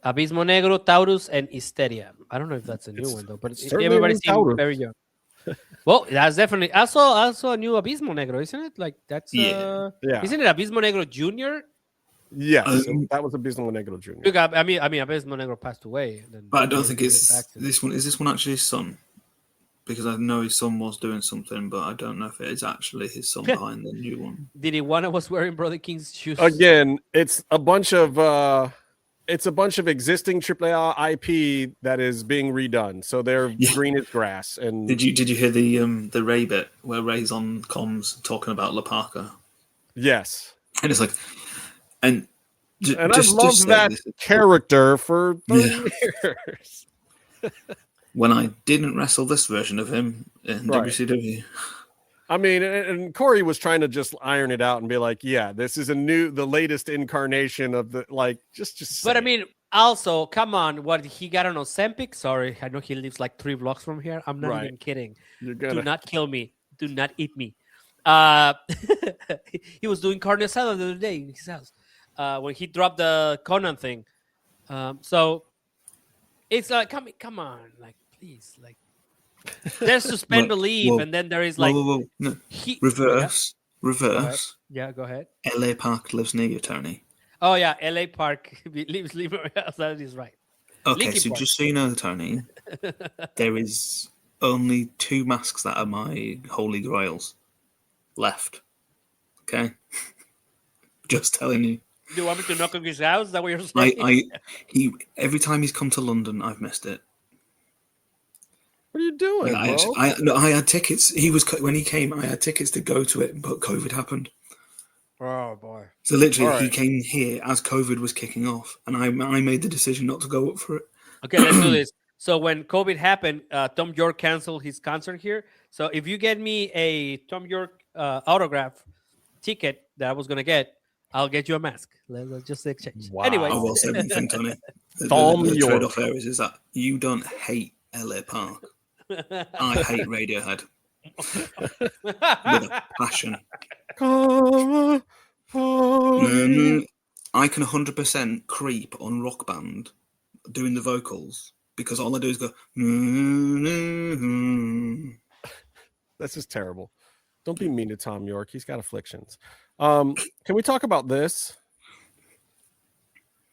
Abismo Negro, Taurus, and Hysteria. I don't know if that's a new one though, but everybody seems very young. Well, that's definitely also a new Abismo Negro, isn't it? Like that's Isn't it Abismo Negro Junior? Yes, that was Abismo Negro Junior. Look, I mean, Abismo Negro passed away. But I don't think it's this one. Is this one actually his son? Because I know his son was doing something, but I don't know if it is actually his son behind the new one. Did Iguana was wearing Brother King's shoes? Again, it's a bunch of existing AAA IP that is being redone, so they're green as grass. And did you hear the Ray bit where Ray's on comms talking about La Parca? Yes, and it's like, and I've loved that character for 30 years. When I didn't wrestle this version of him in WCW. I mean, and Corey was trying to just iron it out and be like, yeah, this is the latest incarnation of the, like, just. But I mean, also, come on, what he got on Ozempic? Sorry, I know he lives like 3 blocks from here. I'm not even kidding. Do not kill me. Do not eat me. He was doing carne asada the other day in his house when he dropped the Conan thing. So it's like, come on, like, please, like. There's suspend belief, and then there is like no. Reverse. Yeah, go ahead. LA Park lives near you, Tony. Oh yeah, LA Park lives near us. That is right. Okay, Linkin so Park. just so you know, Tony, there is only 2 masks that are my holy grails left. Okay, just telling you. Do you want me to knock on his house? Is that what you're saying? Every time he's come to London, I've missed it. What are you doing, bro? I had tickets. When he came, I had tickets to go to it, but COVID happened. Oh boy! So literally, he came here as COVID was kicking off, and I made the decision not to go up for it. Okay, let's do this. So when COVID happened, Tom York canceled his concert here. So if you get me a Tom York autograph ticket that I was gonna get, I'll get you a mask. Let's just exchange. Wow. Anyway, I will say one thing, Tony. The trade-off there is that you don't hate LA Park. I hate Radiohead with a passion. I can 100% creep on Rock Band doing the vocals because all I do is go. That's just terrible. Don't be mean to Tom York. He's got afflictions. Can we talk about this?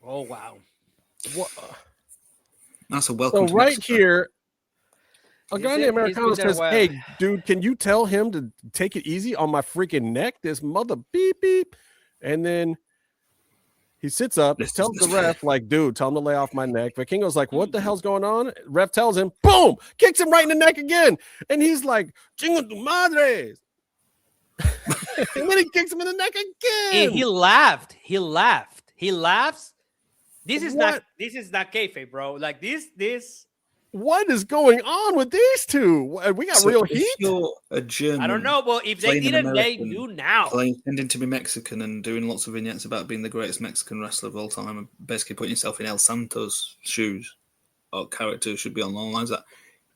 Oh wow. What? That's a welcome. So to right Mexico. here, a He's guy in- named he's Americano been there a says, while. "Hey, dude, can you tell him to take it easy on my freaking neck? This mother beep beep." And then he sits up, This tells the is- ref, like, "Dude, tell him to lay off my neck." Vikingo's like, "What the hell's going on?" Ref tells him, boom, kicks him right in the neck again, and he's like, "Chingo tu madre." And then he kicks him in the neck again. He laughed. He laughs. This is What? not kayfabe, bro. Like this. What is going on with these two? We got So real if heat. you're a German, I don't know, but if they playing an didn't, they American, do now. pretending to be Mexican and doing lots of vignettes about being the greatest Mexican wrestler of all time, and basically putting yourself in El Santo's shoes or character should be on long lines. That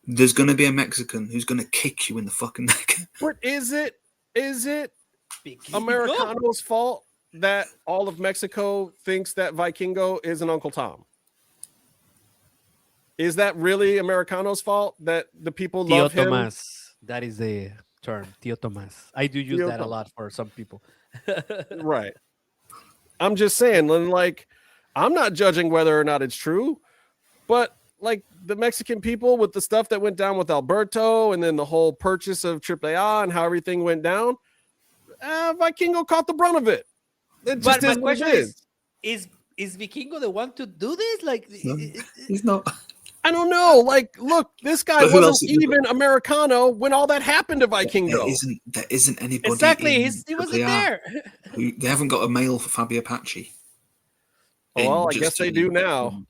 there's going to be a Mexican who's going to kick you in the fucking neck. But is it Big Americano's fault that all of Mexico thinks that Vikingo is an Uncle Tom? Is that really Americano's fault that the people Tío love him? Tomás. That is the term, Tío Tomás. I do use Tío that a Tomás. lot for some people. Right. I'm just saying, like, I'm not judging whether or not it's true, but like the Mexican people with the stuff that went down with Alberto and then the whole purchase of AAA and how everything went down, Vikingo caught the brunt of it. It just But my is what it question is. is Vikingo the one to do this? Like, He's not. I don't know. Like, look, this guy But who else wasn't is it? even Americano when all that happened to Vikingo. There isn't anybody. exactly. in He wasn't AAA there. They haven't got a mail for Fabio Apache. Well, I Just guess they do now.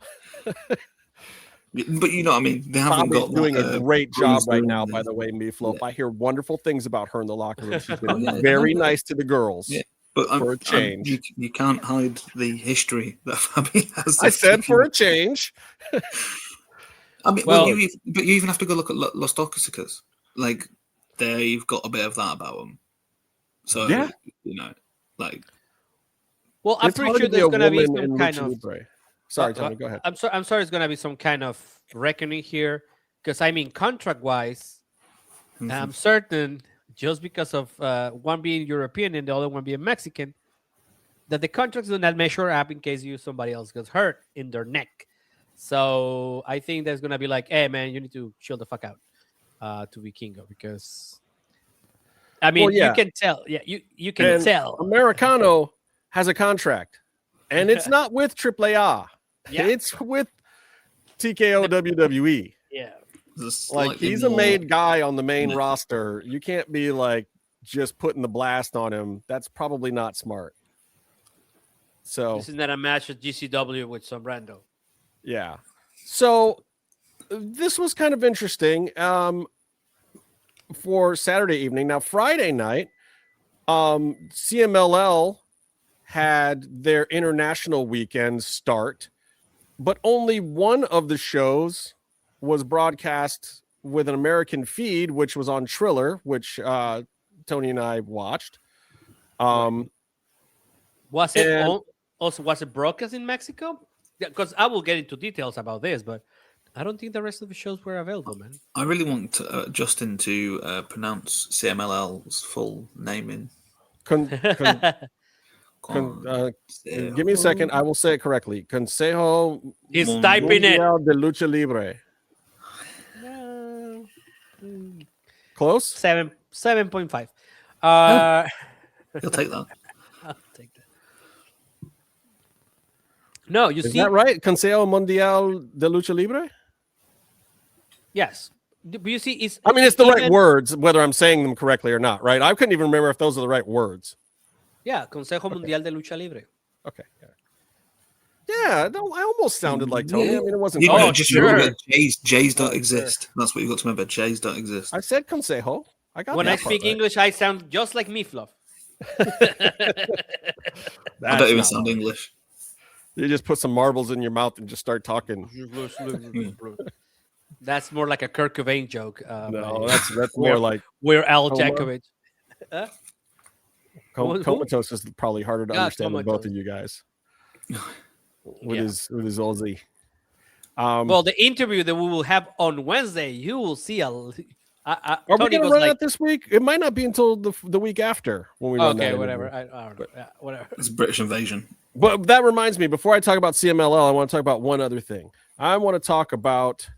But you know what I mean? They haven't Bobby's got doing that, a great job bruiser right and now, the- by the way, Meefloaf. Yeah. I hear wonderful things about her in the locker room. She's been Yeah. very nice to the girls. Yeah. But For a change. you can't hide the history that Fabio has. I said for a change. I mean, Well- but you even have to go look at Los Toxicas. Like, they've got a bit of that about them. So, Yeah. you know, like, Well, I'm It's pretty hard sure to be there's a gonna be woman some in kind Lucha of. Libre. Sorry, Tommy, go ahead. I'm sorry. It's gonna be some kind of reckoning here because I mean, contract-wise, I'm certain just because of one being European and the other one being Mexican, that the contracts do not measure up in case somebody else gets hurt in their neck. So I think there's gonna be like, hey man, you need to chill the fuck out to Vikingo because I mean Well, yeah. you can tell. Yeah, you can And tell. Americano has a contract, and it's not with AAA. Yeah. It's with TKO WWE. Yeah. Like, he's a made guy on the main roster. You can't be like just putting the blast on him. That's probably not smart. So This is not a match at GCW with some rando. yeah. So this was kind of interesting for Saturday evening. Now, Friday night, CMLL had their international weekend start, but only one of the shows was broadcast with an American feed, which was on Triller, which Tony and I watched. Was it And- also was it broadcast in Mexico? Yeah, because I will get into details about this, but I don't think the rest of the shows were available, man. I really want Justin to pronounce CMLL's full name give me a second. I will say it correctly. Consejo He's typing it. Mundial de Lucha Libre. Close? 7.5. He'll take that. I'll take that. No, you Is see, that right? Consejo Mundial de Lucha Libre? yes. But you see, it's I mean, it's the right even- words, whether I'm saying them correctly or not, right? I couldn't even remember if those are the right words. Yeah, Consejo Mundial de Lucha Libre. Okay. Yeah, I almost sounded like Tony. I mean, it wasn't. You know, Oh, just sure. remember J's don't Oh, exist. That's what you've got to remember. J's don't exist. I said Consejo. I got When that I part speak right. English, I sound just like Meefloaf. I That's don't even not sound right. English. You just put some marbles in your mouth and just start talking. That's more like a Kurt Cobain joke. No, that's more like we're Al Homer. Jankovic. Who? comatose is probably harder to Yeah, understand than both of comatose. you guys. With Yeah. his Aussie. Well, the interview that we will have on Wednesday, you will see Are we Tony going to goes run like, out this week? It might not be until the week after when we run that. okay, whatever. I don't know. Yeah, whatever. It's British invasion. But that reminds me, before I talk about CMLL, I want to talk about one other thing. I want to talk about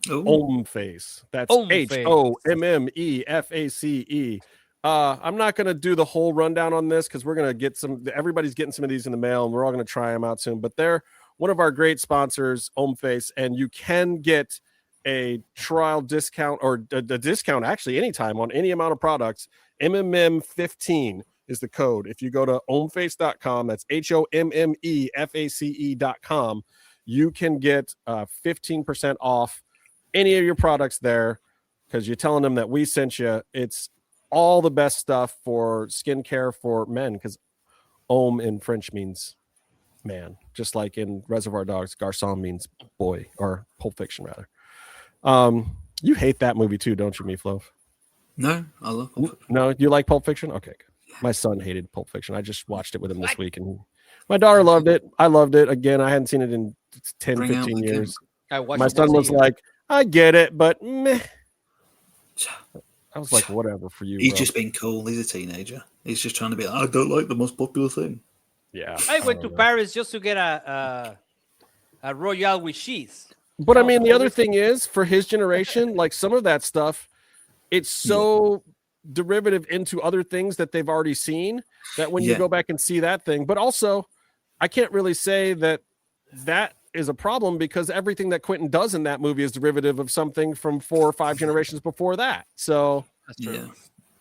Face. That's HOMMEFACE. I'm not going to do the whole rundown on this because we're going to get everybody's getting some of these in the mail and we're all going to try them out soon. But they're one of our great sponsors, Face, and you can get a trial discount or a discount actually anytime on any amount of products. MMM15 is the code. If you go to omface.com, that's HOMMEFACE.com, you can get 15% off any of your products there because you're telling them that we sent you. It's all the best stuff for skincare for men because homme in French means man, just like in Reservoir Dogs, garçon means boy, or Pulp Fiction rather. You hate that movie too, don't you, Meefloaf? No, I love Pulp Fiction. No, you like Pulp Fiction? Okay, good. My son hated Pulp Fiction. I just watched it with him this week, and my daughter loved it. I loved it. Again, I hadn't seen it in 10, 15 years. My son was like, I get it, but meh. I was like, whatever for you. He's just being cool. He's a teenager. He's just trying to be like, I don't like the most popular thing. Yeah. I went to Paris just to get a Royale with cheese. But I mean, the other thing is, for his generation, like some of that stuff, it's so derivative into other things that they've already seen that when you go back and see that thing, but also I can't really say that is a problem because everything that Quentin does in that movie is derivative of something from 4 or 5 generations before that. So that's true. Yeah.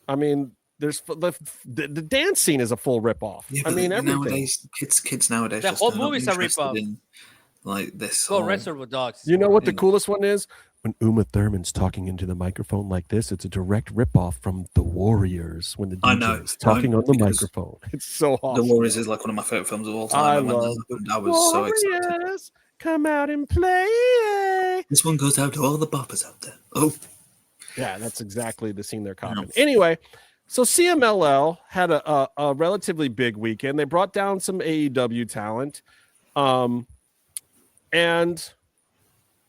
I mean, there's the dance scene is a full ripoff. Yeah, I mean, everything. Nowadays, kids nowadays, the whole movie's a ripoff. Like this. Go Reservoir Dogs. You know what the coolest one is? When Uma Thurman's talking into the microphone like this, it's a direct ripoff from The Warriors when the DJ is talking on the microphone. It's so awesome. The Warriors is like one of my favorite films of all time. I was so excited. Come out and play. This one goes out to all the boppers out there. Oh. Yeah, that's exactly the scene they're copying. Anyway, so CMLL had a relatively big weekend. They brought down some AEW talent. And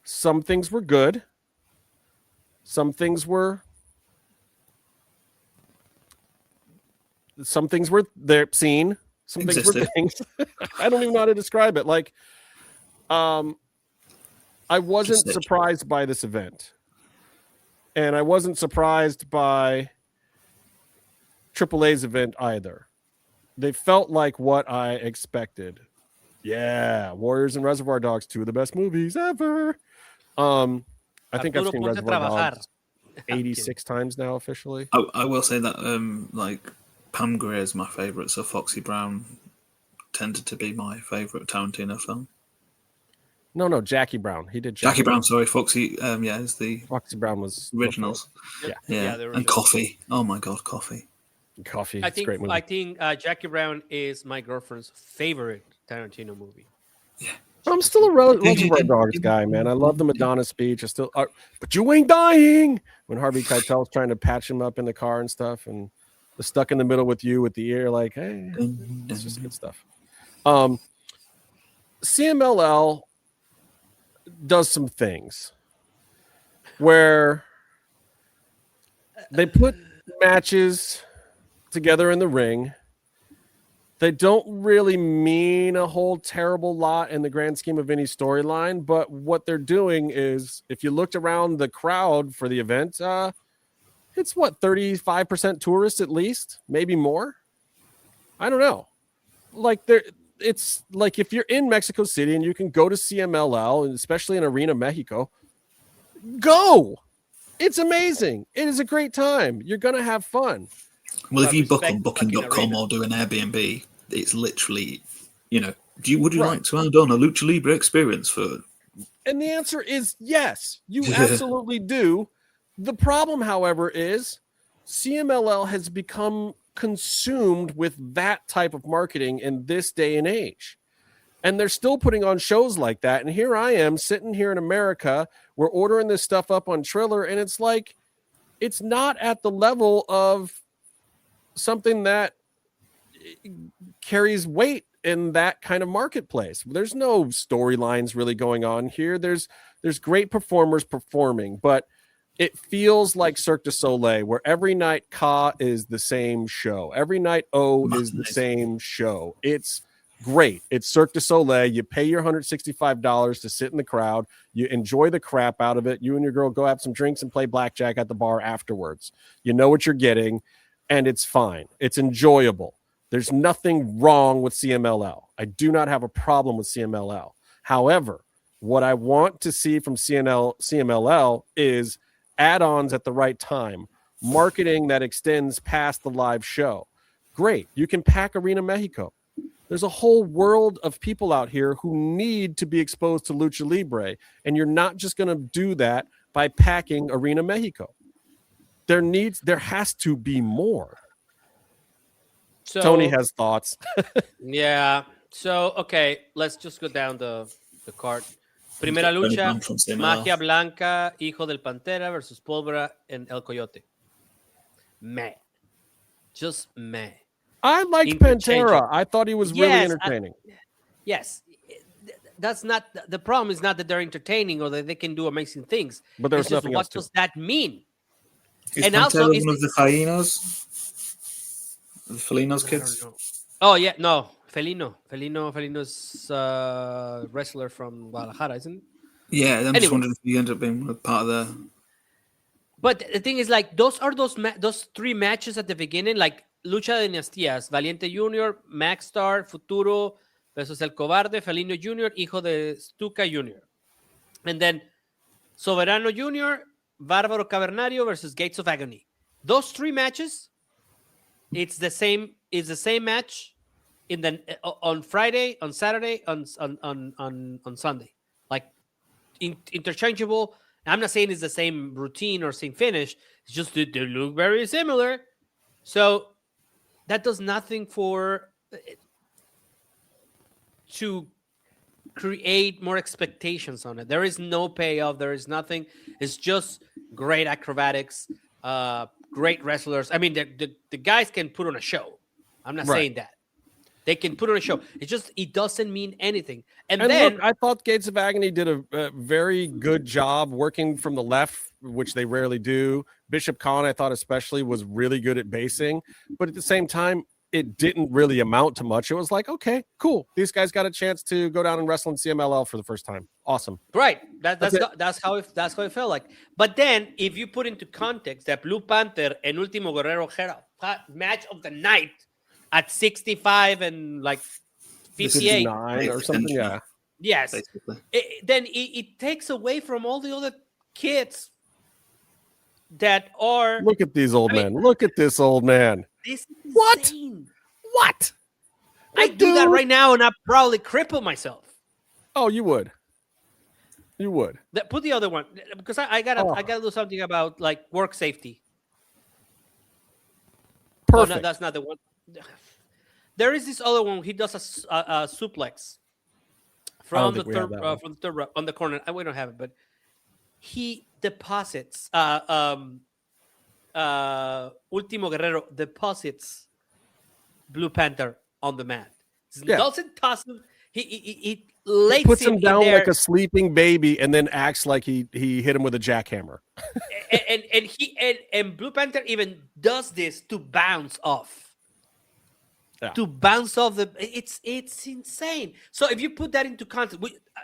some things were good. Some things were there seen. Some things were things. I don't even know how to describe it. Like, I wasn't surprised by this event. And I wasn't surprised by AAA's event either. They felt like what I expected. Yeah, Warriors and Reservoir Dogs, 2 of the best movies ever. I think I've seen Reservoir Dogs 86 times now officially. I will say that like Pam Grier is my favorite, so Foxy Brown tended to be my favorite Tarantino film. No, Jackie Brown. He did Jackie Brown. Sorry, Foxy. Is the Foxy Brown was originals. Yeah. And Coffee. Oh my God, Coffee. Coffee. I think Jackie Brown is my girlfriend's favorite Tarantino movie. Yeah, I'm still a Reservoir Dogs guy, man. I love the Madonna speech. But you ain't dying. When Harvey Keitel's trying to patch him up in the car and stuff, and the Stuck in the Middle with You with the ear, like, hey, it's just good stuff. CMLL does some things where they put matches together in the ring. They don't really mean a whole terrible lot in the grand scheme of any storyline, but what they're doing is, if you looked around the crowd for the event, it's 35% tourists at least, maybe more. I don't know. Like it's like if you're in Mexico City and you can go to CMLL, and especially in Arena Mexico, go. It's amazing. It is a great time. You're gonna have fun. Well, if you book on booking.com or do an Airbnb, it's literally, would you like to add on a Lucha Libre experience for? And the answer is yes, you absolutely do. The problem, however, is CMLL has become consumed with that type of marketing in this day and age. And they're still putting on shows like that. And here I am sitting here in America. We're ordering this stuff up on Triller, and it's like, it's not at the level of something that carries weight in that kind of marketplace. There's no storylines really going on here. There's great performers performing, but it feels like Cirque du Soleil, where every night Ka is the same show. Every night O is the same show. It's great. It's Cirque du Soleil. You pay your $165 to sit in the crowd. You enjoy the crap out of it. You and your girl go have some drinks and play blackjack at the bar afterwards. You know what you're getting, and it's fine. It's enjoyable. There's nothing wrong with CMLL. I do not have a problem with CMLL. However, what I want to see from CMLL is add-ons at the right time, marketing that extends past the live show. Great. You can pack Arena Mexico. There's a whole world of people out here who need to be exposed to Lucha Libre, and you're not just going to do that by packing Arena Mexico. There has to be more. So, Tony has thoughts. Yeah. So, okay, let's just go down the card. Primera lucha, Magia Blanca, Hijo del Pantera versus Pólvora and El Coyote. Meh. Just meh. I liked Pantera. I thought he was really entertaining. Yes. That's not the problem. Is not that they're entertaining or that they can do amazing things. But there's nothing else. What does that mean? Is and Pantera also, one of the Hyenas? The Felino's kids? Oh, yeah. No. Felino's wrestler from Guadalajara, isn't it? Yeah, I'm just wondering if he ended up being part of the... But the thing is, like, those three matches at the beginning, like Lucha de Dinastías, Valiente Jr., Max Star, Futuro versus El Cobarde, Felino Jr., Hijo de Stuka Jr. And then Soberano Jr., Bárbaro Cavernario versus Gates of Agony. Those three matches, it's the same match on Friday, on Saturday, on Sunday, like interchangeable. I'm not saying it's the same routine or same finish. It's just they look very similar. So that does nothing to create more expectations on it. There is no payoff. There is nothing. It's just great acrobatics, great wrestlers. I mean, the guys can put on a show. I'm not saying that. They can put on a show. It doesn't mean anything. And then look, I thought Gates of Agony did a very good job working from the left, which they rarely do. Bishop Khan, I thought especially, was really good at basing. But at the same time, it didn't really amount to much. It was like, okay, cool. These guys got a chance to go down and wrestle in CMLL for the first time. Awesome. Right. That's how it felt like. But then, if you put into context that Blue Panther and Último Guerrero had match of the night at 65 and like 58 or something, yeah. Yes. Then it takes away from all the other kids that are. Look at these old men. Look at this old man. This is what? Insane. What? I do that right now, and I probably cripple myself. Oh, you would. You would. Put the other one because I gotta do something about like work safety. Perfect. Oh, no, that's not the one. There is this other one. He does a suplex from the third row on the corner. We don't have it, but he deposits. Último Guerrero deposits Blue Panther on the mat. Doesn't toss him. He puts him down like a sleeping baby, and then acts like he hit him with a jackhammer. and Blue Panther even does this to bounce off. Yeah. To bounce off it's insane. So if you put that into context,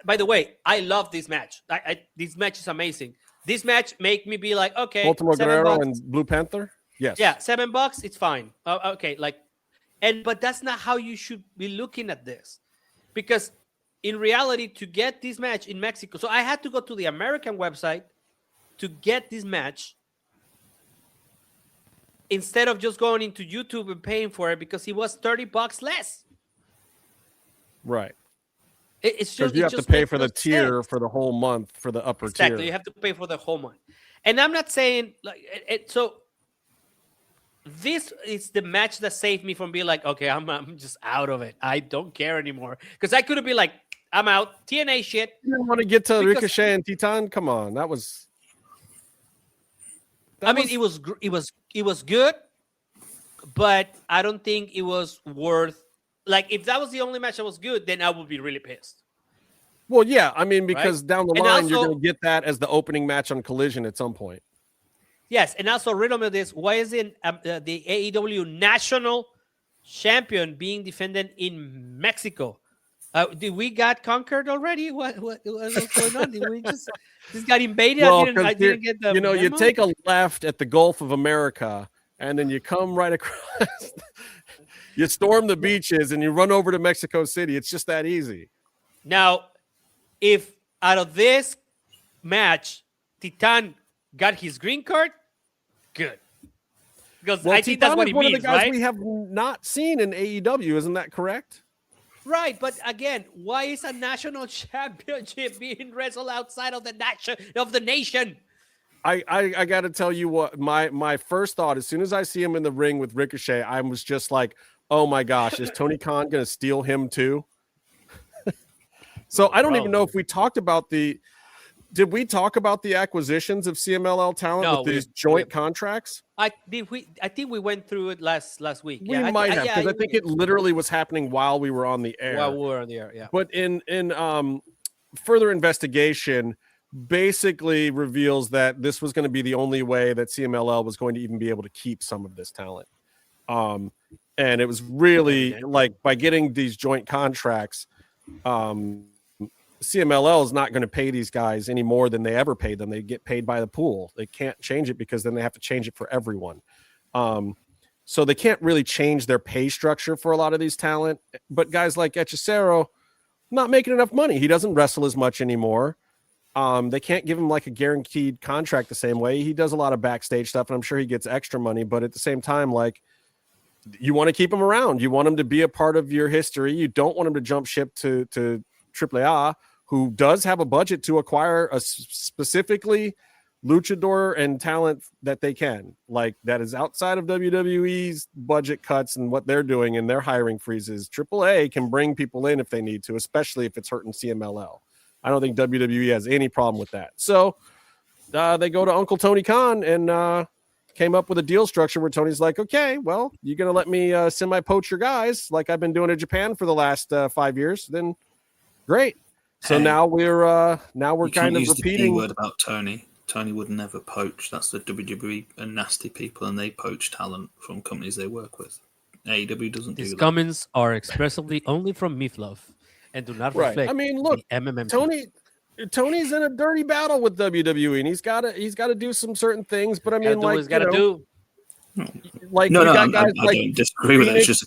by the way, I love this match. This match is amazing. This match make me be like, okay, Ultimo Guerrero and Blue Panther. Yes. Yeah, $7. It's fine. Okay, but that's not how you should be looking at this, because in reality, to get this match in Mexico, so I had to go to the American website to get this match, instead of just going into YouTube and paying for it, because it was $30 less. Right. It's just you have to pay for the tier for the whole month for the upper tier. Exactly, you have to pay for the whole month. And I'm not saying so. This is the match that saved me from being like, okay, I'm just out of it. I don't care anymore, because I could have been like, I'm out. TNA shit. You didn't want to get to Ricochet and Titan. Come on, that was. It was good, but I don't think it was worth. Like, if that was the only match that was good, then I would be really pissed. Well, yeah, I mean, because down the line, you're going to get that as the opening match on Collision at some point. Yes, and also riddle me this: why isn't the AEW national champion being defended in Mexico? Did we got conquered already? What's going on? Did we just got invaded? Well, I didn't get the you memo? take a left at the Gulf of America, and then you come right across. You storm the beaches, and you run over to Mexico City. It's just that easy. Now, if out of this match, Titan got his green card, good. Because I think that's what he one means, of the guys right? we have not seen in AEW, isn't that correct? Right, but again, why is a national championship being wrestled outside of the nation? I got to tell you what my first thought, as soon as I see him in the ring with Ricochet, I was just like, oh my gosh, is Tony Khan going to steal him too? So I don't even know if we talked about did we talk about the acquisitions of CMLL talent with these joint contracts? I think we went through it last week. We might have, because I think it literally was happening while we were on the air. While we were on the air, yeah. But in further investigation, basically reveals that this was going to be the only way that CMLL was going to even be able to keep some of this talent. And it was really like by getting these joint contracts, CMLL is not going to pay these guys any more than they ever paid them. They get paid by the pool. They can't change it because then they have to change it for everyone. So they can't really change their pay structure for a lot of these talent. But guys like Hechicero, not making enough money. He doesn't wrestle as much anymore. They can't give him like a guaranteed contract the same way. He does a lot of backstage stuff, and I'm sure he gets extra money. But at the same time, like, you want to keep him around. You want him to be a part of your history. You don't want him to jump ship to AAA, who does have a budget to acquire a specifically luchador and talent that they can. Like, that is outside of WWE's budget cuts and what they're doing and their hiring freezes. AAA can bring people in if they need to, especially if it's hurting CMLL. I don't think WWE has any problem with that. So they go to Uncle Tony Khan and came up with a deal structure where Tony's like, okay, well, you're going to let me semi-poach your guys like I've been doing in Japan for the last 5 years, then great. So now we're kind of repeating. The word about Tony. Tony would never poach. That's the WWE and nasty people, and they poach talent from companies they work with. AEW doesn't do that. These comments are expressively only from Meefloaf and do not reflect. I mean, look, MMM. Tony's in a dirty battle with WWE, and he's got to do some certain things. But I mean, like, he's got to do. Like, no, I don't disagree with it. It's just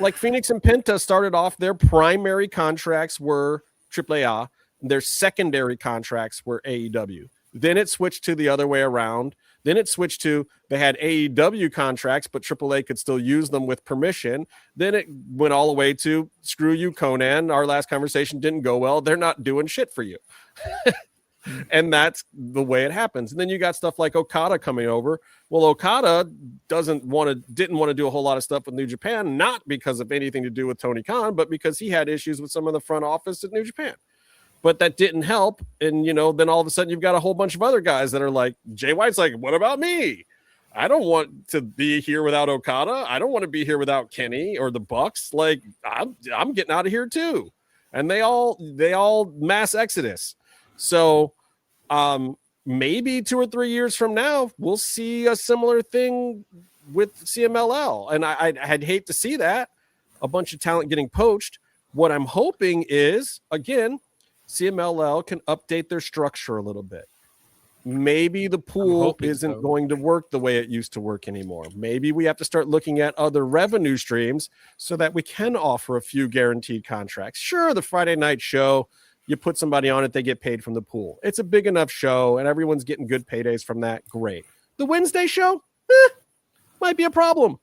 like Phoenix and Penta started off. Their primary contracts were AAA. Their secondary contracts were AEW. Then it switched to the other way around. Then it switched to they had AEW contracts, but AAA could still use them with permission. Then it went all the way to screw you, Conan. Our last conversation didn't go well. They're not doing shit for you. And that's the way it happens. And then you got stuff like Okada coming over. Well, Okada didn't want to do a whole lot of stuff with New Japan, not because of anything to do with Tony Khan, but because he had issues with some of the front office at New Japan. But that didn't help. And, then all of a sudden you've got a whole bunch of other guys that are like, Jay White's like, what about me? I don't want to be here without Okada. I don't want to be here without Kenny or the Bucks. Like, I'm getting out of here too. And they all mass exodus. So maybe 2 or 3 years from now, we'll see a similar thing with CMLL. And I'd hate to see that, a bunch of talent getting poached. What I'm hoping is, again, CMLL can update their structure a little bit. Maybe the pool isn't going to work the way it used to work anymore. Maybe we have to start looking at other revenue streams so that we can offer a few guaranteed contracts. Sure, the Friday night show, you put somebody on it, they get paid from the pool. It's a big enough show, and everyone's getting good paydays from that. Great. The Wednesday show, might be a problem.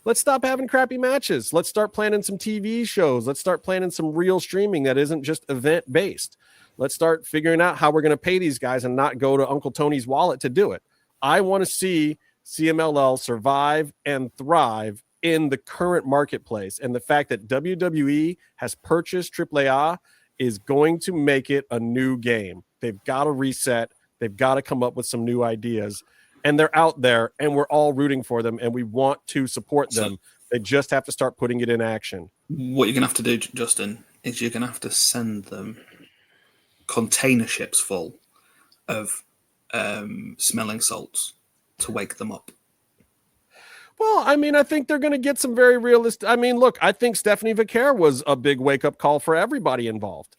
Let's stop having crappy matches. Let's start planning some TV shows. Let's start planning some real streaming that isn't just event-based. Let's start figuring out how we're going to pay these guys and not go to Uncle Tony's wallet to do it. I want to see CMLL survive and thrive in the current marketplace. And the fact that WWE has purchased AAA is going to make it a new game. They've got to reset. They've got to come up with some new ideas. And they're out there, and we're all rooting for them, and we want to support them. They just have to start putting it in action. What you're going to have to do, Justin, is you're going to have to send them container ships full of smelling salts to wake them up. Well, I mean, I think they're going to get some very realistic. I mean, look, I think Stephanie Vaquer was a big wake-up call for everybody involved.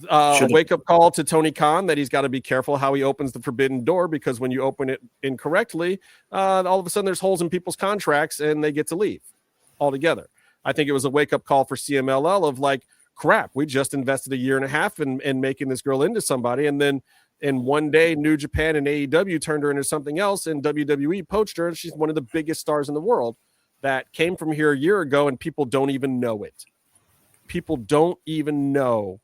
A wake-up call to Tony Khan that he's got to be careful how he opens the forbidden door, because when you open it incorrectly, all of a sudden there's holes in people's contracts and they get to leave altogether. I think it was a wake-up call for CMLL of like, crap, we just invested a year and a half in making this girl into somebody, and then in one day, New Japan and AEW turned her into something else, and WWE poached her, and she's one of the biggest stars in the world that came from here a year ago, and people don't even know it. People don't even know.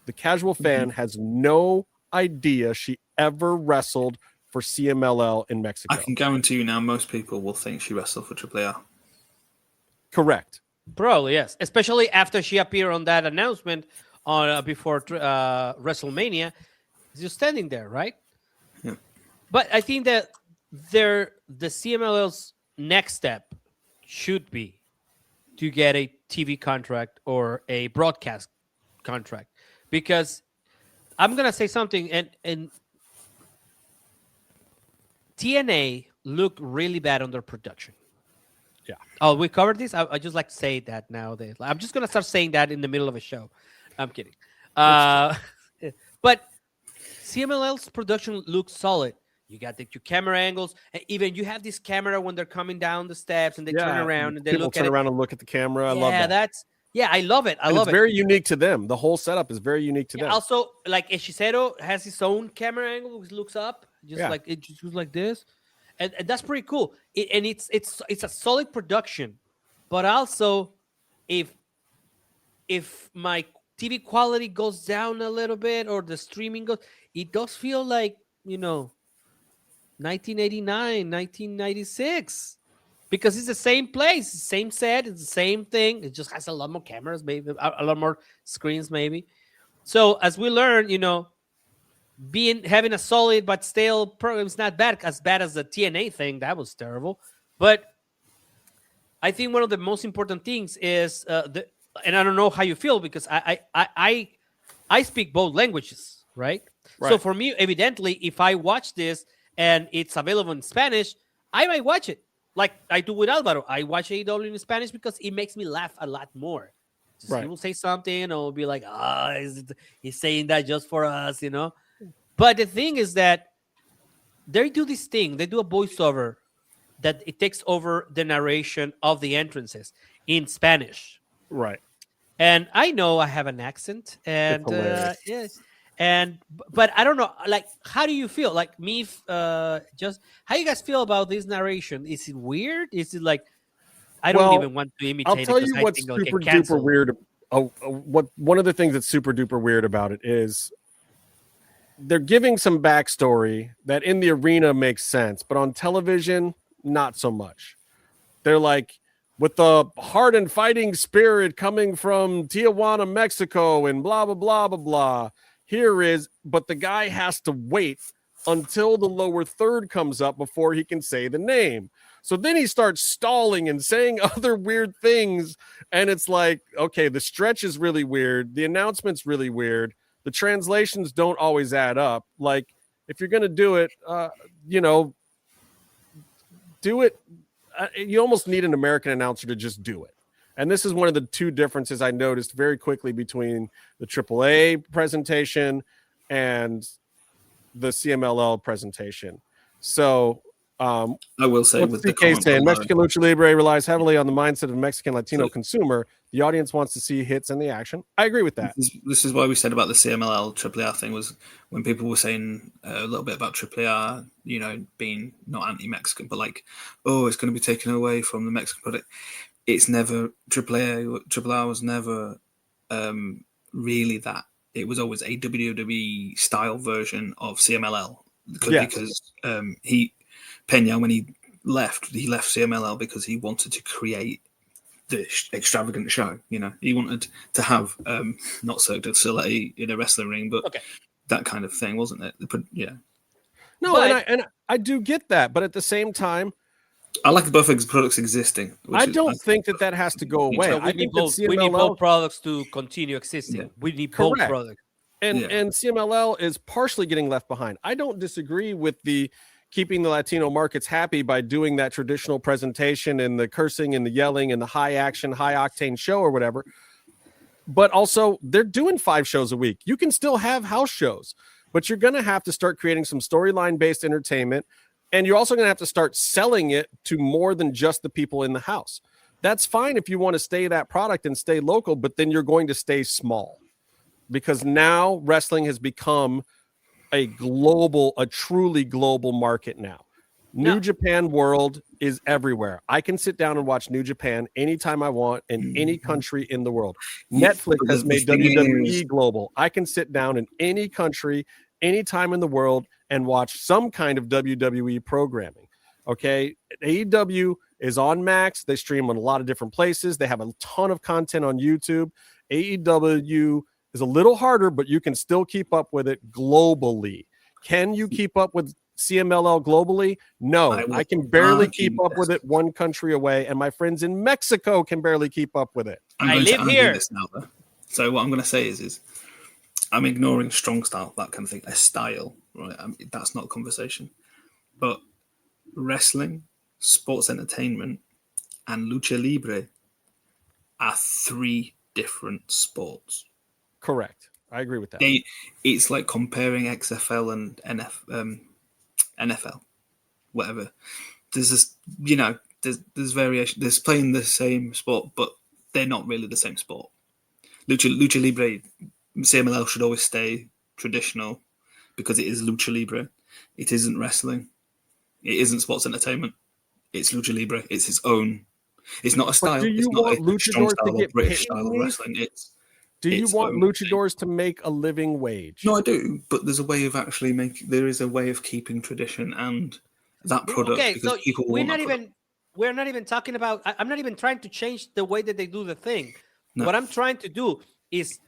The casual fan has no idea she ever wrestled for CMLL in Mexico. I can guarantee you now, most people will think she wrestled for AAA. Correct. Probably, yes. Especially after she appeared on that announcement on before WrestleMania. Just standing there, right? Yeah. But I think that the CMLL's next step should be to get a TV contract or a broadcast contract, because I'm gonna say something, and TNA looked really bad under production. Yeah. Oh, we covered this. I just like to say that nowadays. I'm just gonna start saying that in the middle of a show. I'm kidding. But CMLL's production looks solid. You got your camera angles, and even you have this camera when they're coming down the steps and they turn around and they people look turn at around it. and look at the camera. I love that. I love it. I and love it's it. very unique to them. The whole setup is very unique to them. Also, like Hechicero has his own camera angle, which looks up, like it just goes like this, and that's pretty cool. It's a solid production, but also if my TV quality goes down a little bit or the streaming goes, it does feel like 1989, 1996. Because it's the same place, same set, it's the same thing. It just has a lot more cameras, maybe a lot more screens, maybe. So as we learn, having a solid but stale program is not as bad as the TNA thing. That was terrible. But I think one of the most important things is and I don't know how you feel, because I speak both languages, right? So for me, evidently, if I watch this and it's available in Spanish, I might watch it. Like I do with Alvaro. I watch AEW in Spanish because it makes me laugh a lot more. He will say something and I'll be like, he's saying that just for us, But the thing is that they do this thing. They do a voiceover that it takes over the narration of the entrances in Spanish. Right. And I know I have an accent, and but I don't know, like, how do you feel? Like me, just how you guys feel about this narration? Is it weird? Is it like I don't even want to imitate? I'll tell you what's super duper weird. One of the things that's super duper weird about it is they're giving some backstory that in the arena makes sense, but on television, not so much. They're like, with the heart and fighting spirit coming from Tijuana, Mexico, and blah, blah, blah, blah, blah. But the guy has to wait until the lower third comes up before he can say the name. So then he starts stalling and saying other weird things. And it's like, okay, the stretch is really weird. The announcement's really weird. The translations don't always add up. Like, if you're going to do it, do it. You almost need an American announcer to just do it. And this is one of the two differences I noticed very quickly between the AAA presentation and the CMLL presentation. So I will say, with the CK saying, Mexican Lucha Libre relies heavily on the mindset of the Mexican Latino consumer. The audience wants to see hits and the action. I agree with that. This is why we said about the CMLL AAA thing, was when people were saying a little bit about AAA, being not anti-Mexican, but like, it's going to be taken away from the Mexican product. It's never AAA was never really that. It was always a WWE style version of CMLL because Pena, when he left CMLL because he wanted to create the extravagant show. He wanted to have not so facility in a wrestling ring, but that kind of thing, wasn't it? No, but, and I do get that, but at the same time, I like both products existing. I don't think that has to go away. So we need both products to continue existing. Yeah. We need both products. And Yeah. and CMLL is partially getting left behind. I don't disagree with the keeping the Latino markets happy by doing that traditional presentation and the cursing and the yelling and the high action, high octane show or whatever. But also, they're doing 5 shows a week. You can still have house shows, but you're going to have to start creating some storyline based entertainment. And you're also going to have to start selling it to more than just the people in the house. That's fine if you want to stay that product and stay local, but then you're going to stay small because now wrestling has become a truly global market now. New Japan World is everywhere. I can sit down and watch New Japan anytime I want in any country in the world. Netflix has made WWE global. I can sit down in any country, anytime in the world and watch some kind of WWE programming. Okay. AEW is on Max. They stream on a lot of different places. They have a ton of content on YouTube. AEW is a little harder, but you can still keep up with it globally. Can you keep up with CMLL globally? No, I can barely keep up with it one country away, and my friends in Mexico can barely keep up with it. I live here. This now, though. So what I'm going to say is I'm ignoring strong style, that kind of thing, a style, right? That's not a conversation. But wrestling, sports entertainment, and lucha libre are 3 different sports. Correct. I agree with that. It's like comparing XFL and NFL, whatever. There's this, there's variation. There's playing the same sport, but they're not really the same sport. Lucha libre, CMLL should always stay traditional because it is lucha libre. It isn't wrestling. It isn't sports entertainment. It's lucha libre. It's its own. It's not a style. Do you want luchadors to get British paid? style of wrestling. Do you want luchadors to make a living wage? No, I do, but there's a way of actually there is a way of keeping tradition and that product. Okay, because so people we're not even talking about. I'm not even trying to change the way that they do the thing. No. What I'm trying to do is,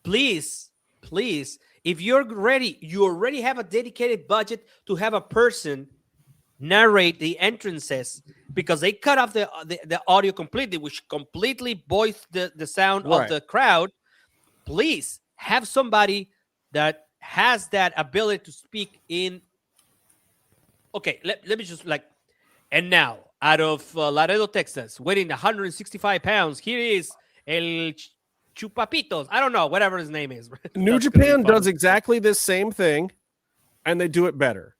please, if you're ready, you already have a dedicated budget to have a person narrate the entrances because they cut off the audio completely, which completely voice the sound of the crowd. Please have somebody that has that ability to speak in. Okay, let me just and now out of Laredo, Texas, weighing 165 pounds, here is El Chupapitos. I don't know, whatever his name is. New Japan does exactly this same thing, and they do it better.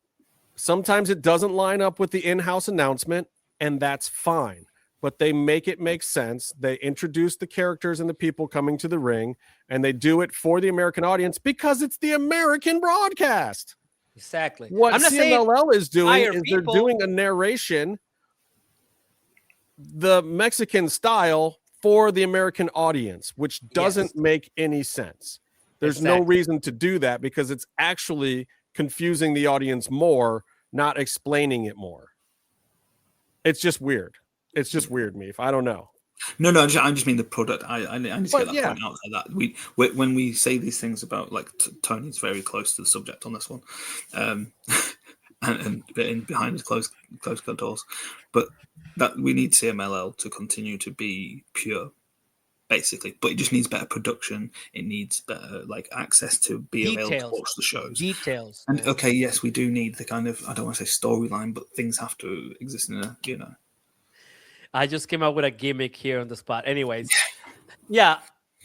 Sometimes it doesn't line up with the in-house announcement, and that's fine. But they make it make sense. They introduce the characters and the people coming to the ring, and they do it for the American audience because it's the American broadcast. Exactly. What CMLL is doing is they're doing a narration, the Mexican style, for the American audience, which doesn't make any sense. There's no reason to do that because it's actually confusing the audience more, not explaining it more. It's just weird. It's just weird, Meef. I don't know. No, I just mean the product. I need to get that point out there that when we say these things about Tony's very close to the subject on this one, and behind his closed doors, but that we need CMLL to continue to be pure, basically. But it just needs better production. It needs better access to be able to watch the shows. Details. And okay, yes, we do need the kind of, I don't want to say storyline, but things have to exist in a, I just came up with a gimmick here on the spot. Anyways, yeah.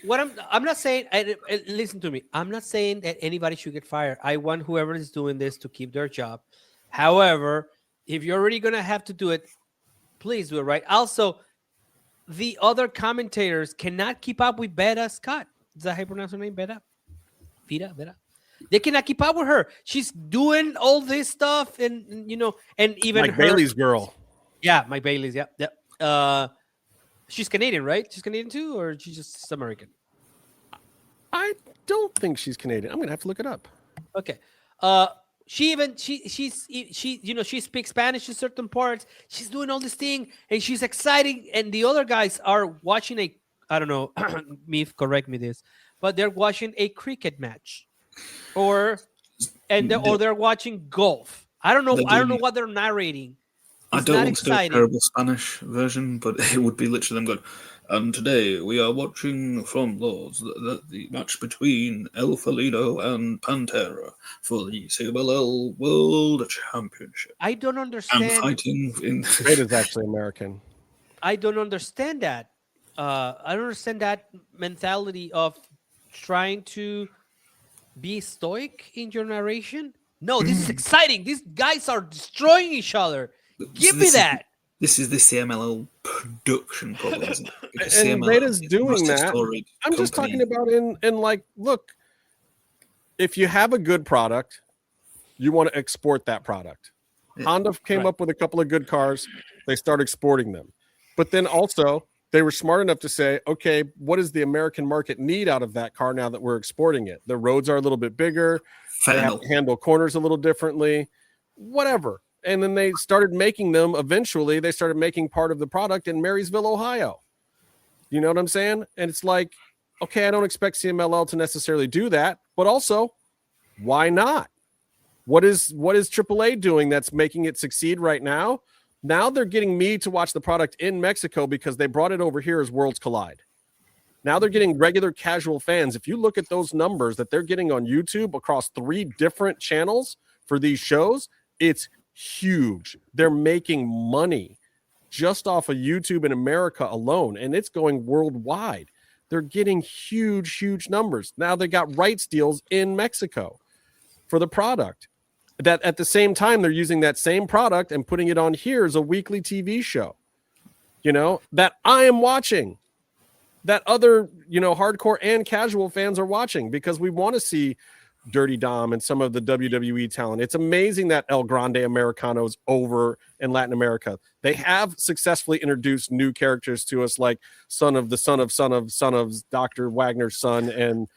What I'm not saying. Listen to me. I'm not saying that anybody should get fired. I want whoever is doing this to keep their job. However, if you're already gonna have to do it, please do it right. Also, the other commentators cannot keep up with Beta Scott. Is that how you pronounce her name? Beta? Vita? They cannot keep up with her. She's doing all this stuff, and even Mike Bailey's girl. Yeah, Mike Bailey's. Yeah. She's Canadian, right? She's Canadian too, or she's just American? I don't think she's Canadian. I'm gonna have to look it up. Okay. She speaks Spanish in certain parts. She's doing all this thing, and she's exciting. And the other guys are watching I don't know, Meef, correct me this, but they're watching a cricket match, or they're watching golf. I don't know. I don't know what they're narrating. I don't want to do a terrible Spanish version, but it would be literally them going, And today we are watching from Lords the match between El Felino and Pantera for the CMLL World Championship. I don't And understand. fighting in It is actually American. I don't understand that. I don't understand that mentality of trying to be stoic in your narration. No, this is exciting. These guys are destroying each other. Give me that. This is the CMLL production problem, isn't it? Because And CMLL Veda's is a doing massive that. storied I'm just company. talking about in like, look, if you have a good product, you want to export that product. Yeah. Honda came up with a couple of good cars. They start exporting them. But then also they were smart enough to say, okay, what does the American market need out of that car now that we're exporting it? The roads are a little bit bigger. They have to handle corners a little differently, whatever. And then they started making them. Eventually, they started making part of the product in Marysville, Ohio. You know what I'm saying? And it's like, okay, I don't expect CMLL to necessarily do that, but also, why not? What is AAA doing that's making it succeed right now? Now they're getting me to watch the product in Mexico because they brought it over here as Worlds Collide. Now they're getting regular casual fans. If you look at those numbers that they're getting on YouTube across 3 different channels for these shows, it's huge. They're making money just off of YouTube in America alone, and it's going worldwide. They're getting huge numbers. Now they got rights deals in Mexico for the product. That at the same time, they're using that same product and putting it on here as a weekly TV show, you know, that I am watching, that other, you know, hardcore and casual fans are watching because we want to see Dirty Dom and some of the WWE talent. It's amazing that El Grande Americano is over in Latin America. They have successfully introduced new characters to us, like son of Dr. Wagner's son and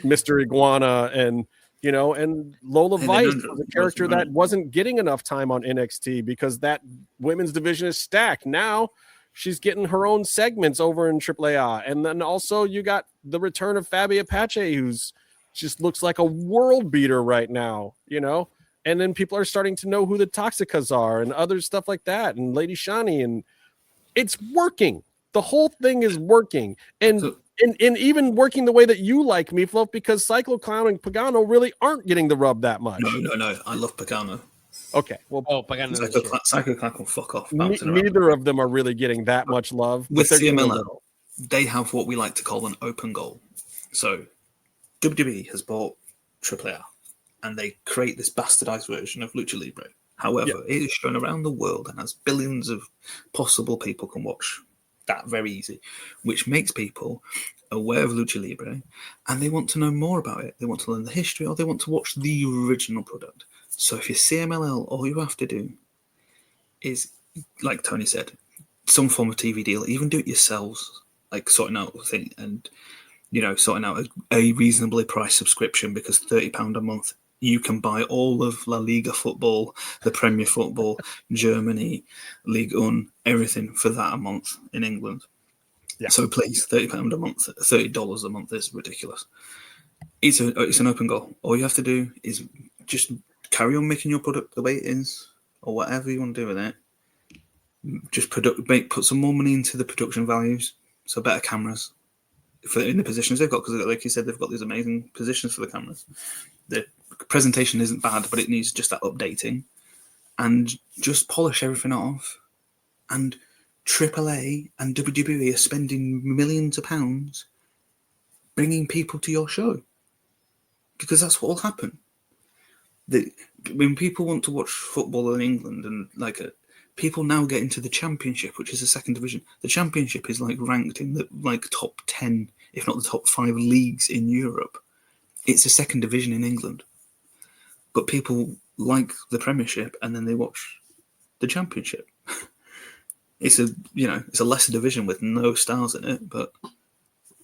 Mr. Iguana and, you know, and Lola Vice was a character that wasn't getting enough time on NXT because that women's division is stacked. Now she's getting her own segments over in AAA. And then also you got the return of Fabi Apache, who's just looks like a world beater right now, you know? And then people are starting to know who the Toxicas are and other stuff like that. And Lady Shani, and it's working. The whole thing is working. And even working the way that you like, Meefloaf, because Cycloclown and Pagano really aren't getting the rub that much. No. I love Pagano. Okay. Well, Pagano. Cycloclown can fuck off. Neither of them are really getting that much love. With CMLL, they have what we like to call an open goal. So WWE has bought AAA, and they create this bastardized version of Lucha Libre. However, it is shown around the world and has billions of possible people can watch that very easy, which makes people aware of Lucha Libre, and they want to know more about it. They want to learn the history, or they want to watch the original product. So if you're CMLL, all you have to do is, like Tony said, some form of TV deal, even do it yourselves, like sorting out a thing and, you know, sorting out a reasonably priced subscription, because £30 a month, you can buy all of La Liga football, the Premier Football, Germany, Ligue 1, everything for that a month in England. Yeah. So please, £30 a month, $30 a month is ridiculous. It's an open goal. All you have to do is just carry on making your product the way it is, or whatever you want to do with it. Just put some more money into the production values, so better cameras in the positions they've got, because like you said, they've got these amazing positions for the cameras. The presentation isn't bad, but it needs just that updating, and just polish everything off. And AAA and WWE are spending millions of pounds bringing people to your show, because that's what will happen. When people want to watch football in England, and people now get into the Championship, which is the second division. The Championship is ranked in the top 10, if not the top 5 leagues in Europe. It's a second division in England, but people like the Premiership, and then they watch the Championship. It's a lesser division with no stars in it, but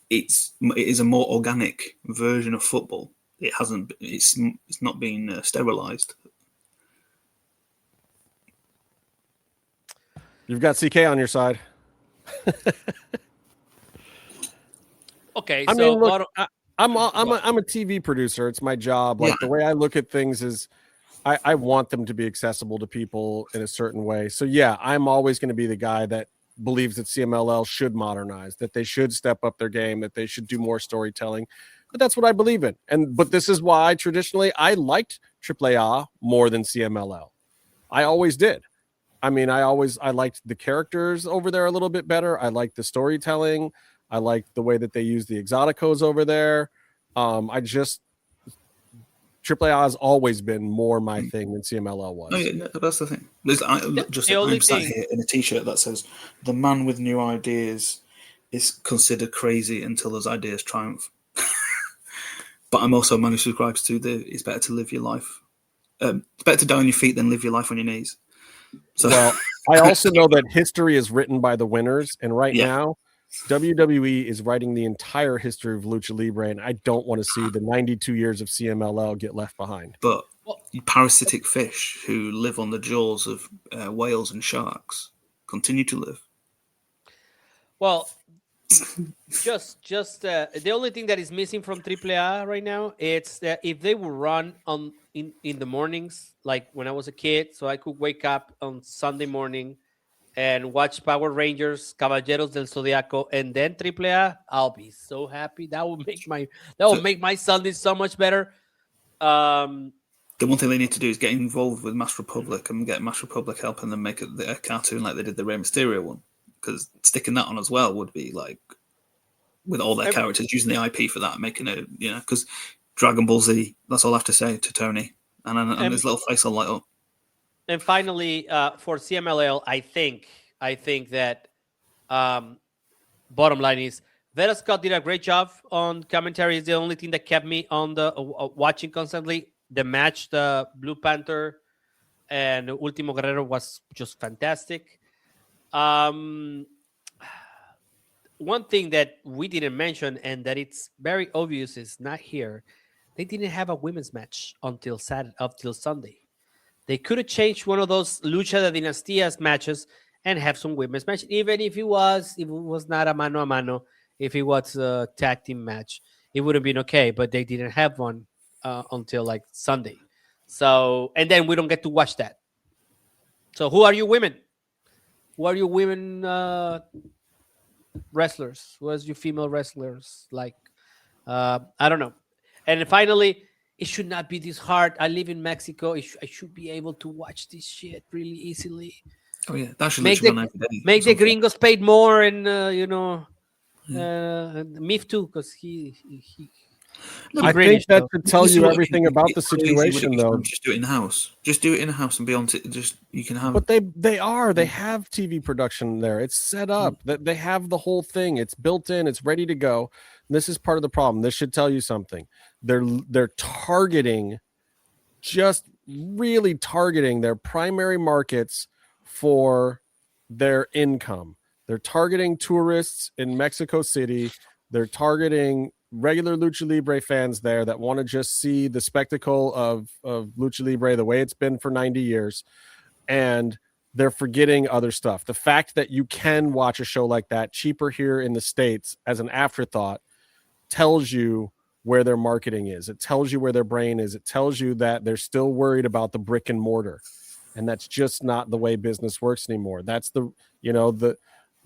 it is a more organic version of football. It's not been sterilized. You've got CK on your side. Okay, I mean, look, I'm a TV producer. It's my job. The way I look at things is I want them to be accessible to people in a certain way. So yeah, I'm always going to be the guy that believes that CMLL should modernize, that they should step up their game, that they should do more storytelling. But that's what I believe in. But this is why traditionally I liked AAA more than CMLL. I always did. I mean, I liked the characters over there a little bit better. I liked the storytelling. I liked the way that they use the Exoticos over there. AAA has always been more my thing than CMLL was. No, yeah, that's the thing. I'm sat here in a t-shirt that says the man with new ideas is considered crazy until those ideas triumph. But I'm also a man who subscribes to it's better to live your life. It's better to die on your feet than live your life on your knees. So, well, I also know that history is written by the winners, and right now, WWE is writing the entire history of Lucha Libre, and I don't want to see the 92 years of CMLL get left behind. But parasitic fish who live on the jaws of whales and sharks continue to live. Well, just the only thing that is missing from AAA right now, it's that if they would run in the mornings, like when I was a kid, so I could wake up on Sunday morning and watch Power Rangers, Caballeros del Zodiaco, and then AAA, I'll be so happy. That would make my Sunday so much better. The one thing they need to do is get involved with Mass Republic and get Mass Republic helping them make a cartoon like they did the Rey Mysterio one. Because sticking that on as well would be like, with all their characters, using the IP for that, making it, because Dragon Ball Z, that's all I have to say to Tony. And his little face will light up. And finally, for CMLL, I think that bottom line is Velasco did a great job on commentary. It's the only thing that kept me on the watching constantly. The match, the Blue Panther and Ultimo Guerrero was just fantastic. One thing that we didn't mention and that it's very obvious is not here. They didn't have a women's match until Sunday. They could have changed one of those Lucha de Dinastias matches and have some women's match, even if it was not a mano a mano, if it was a tag team match, it would have been okay. But they didn't have one until like Sunday. So, and then we don't get to watch that. So, who are you women? Who are your women wrestlers? Who is your female wrestlers like? I don't know. And finally, it should not be this hard. I live in Mexico. I should be able to watch this shit really easily. Oh yeah, that should make the gringos paid more, and Meef too, because he I think that could tell you everything about the situation, though. Just do it in the house. Just do it in the house and be on. You can have. But they have TV production there. It's set up. That they have the whole thing. It's built in. It's ready to go. And this is part of the problem. This should tell you something. They're targeting, just really targeting their primary markets for their income. They're targeting tourists in Mexico City. They're targeting regular Lucha Libre fans there that want to just see the spectacle of Lucha Libre the way it's been for 90 years. And they're forgetting other stuff. The fact that you can watch a show like that cheaper here in the States as an afterthought tells you where their marketing is. It tells you where their brain is. It tells you that they're still worried about the brick and mortar. And that's just not the way business works anymore. That's the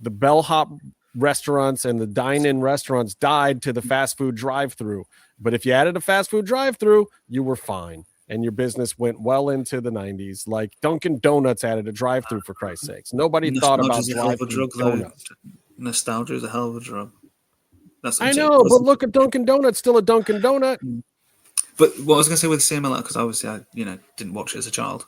bellhop restaurants and the dine-in restaurants died to the fast food drive-through. But if you added a fast food drive-through, you were fine. And your business went well into the 90s. Like Dunkin' Donuts added a drive-through, for Christ's sakes. Nobody thought about drive-through donuts. Nostalgia is a hell of a drug. I know, but look at Dunkin' Donuts, still a Dunkin' Donut. But what I was going to say with CMLL, because obviously I didn't watch it as a child.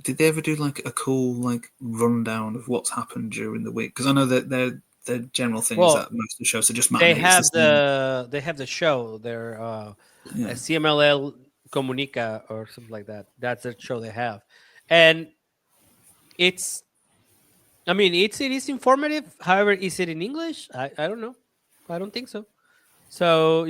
Did they ever do like a cool rundown of what's happened during the week? Because I know that their general thing is that most of the shows are just they have the show. Their CMLL Comunica or something like that. That's the show they have, and it is informative. However, is it in English? I don't know. I don't think so. So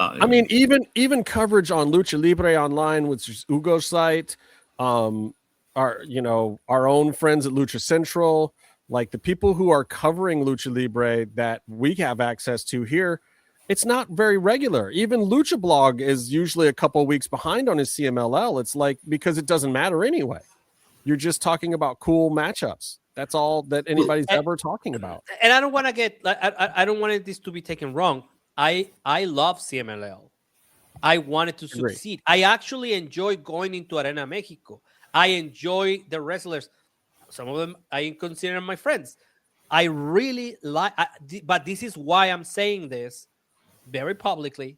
I mean, even coverage on Lucha Libre Online, which is Ugo's site, our own friends at Lucha Central, like the people who are covering Lucha Libre that we have access to here, it's not very regular. Even Lucha Blog is usually a couple of weeks behind on his CMLL. It's like, because it doesn't matter anyway. You're just talking about cool matchups. That's all that anybody's ever talking about. And I don't want to get. I don't want this to be taken wrong. I love CMLL. I wanted to succeed. I actually enjoy going into Arena Mexico. I enjoy the wrestlers. Some of them I consider my friends. I really like, but this is why I'm saying this very publicly,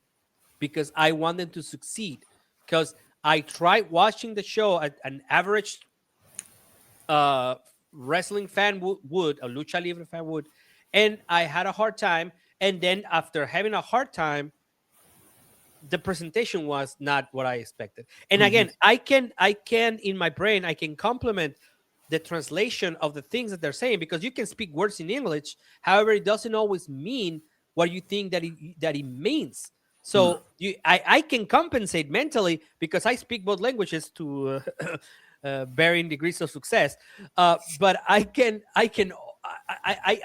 because I want them to succeed. Because I tried watching the show, an average wrestling fan would, a lucha libre fan would, and I had a hard time. And then after having a hard time, the presentation was not what I expected. And again, I can in my brain, I can complement the translation of the things that they're saying, because you can speak words in English. However, it doesn't always mean what you think that it means. So I can compensate mentally because I speak both languages to varying degrees of success. But I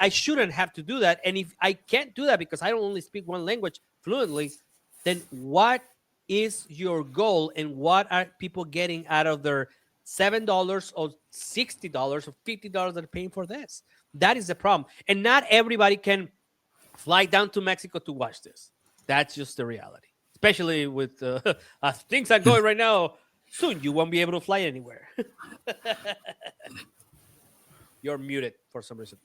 shouldn't have to do that. And if I can't do that because I don't only speak one language fluently, then what is your goal and what are people getting out of their $7 or $60 or $50 that they're paying for this? That is the problem. And not everybody can fly down to Mexico to watch this. That's just the reality, especially with as things are going right now. Soon you won't be able to fly anywhere. You're muted for some reason.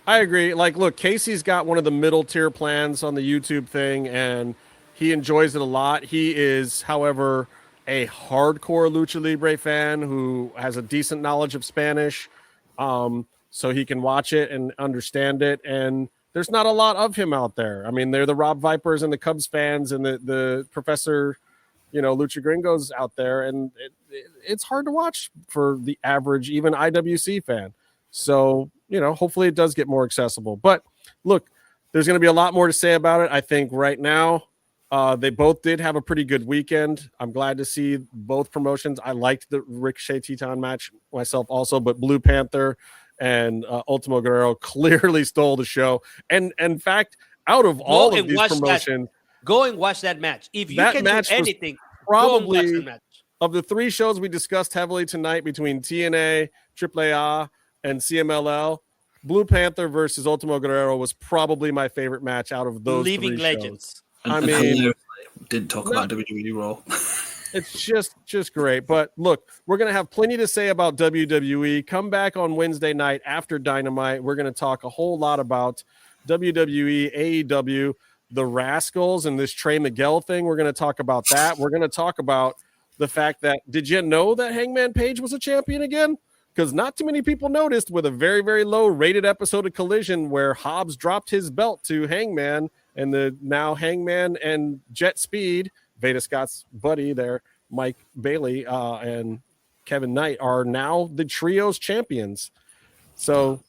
I agree. Like, look, Casey's got one of the middle tier plans on the YouTube thing, and he enjoys it a lot. He is, however, a hardcore Lucha Libre fan who has a decent knowledge of Spanish, so he can watch it and understand it. And there's not a lot of him out there. I mean, they're the Rob Vipers and the Cubs fans and the Professor, Lucha Gringos out there, and it's hard to watch for the average, even IWC fan. So, hopefully it does get more accessible. But look, there's going to be a lot more to say about it. I think right now they both did have a pretty good weekend. I'm glad to see both promotions. I liked the Ricochet Teton match myself also, but Blue Panther and Ultimo Guerrero clearly stole the show. And in fact, out of all of these promotions, go and watch that match. If you can do anything, probably go and watch the match. Of the three shows we discussed heavily tonight between TNA, AAA, and CMLL, Blue Panther versus Ultimo Guerrero was probably my favorite match out of those Living three legends. Shows. I mean, didn't talk about WWE Raw. It's just great. But look, we're going to have plenty to say about WWE. Come back on Wednesday night after Dynamite. We're going to talk a whole lot about WWE, AEW, the Rascals, and this Trey Miguel thing. We're going to talk about that. We're going to talk about the fact that, did you know that Hangman Page was a champion again? Because not too many people noticed with a very, very low rated episode of Collision where Hobbs dropped his belt to Hangman, and the now Hangman and Jet Speed, Veda Scott's buddy there, Mike Bailey and Kevin Knight, are now the trio's champions. So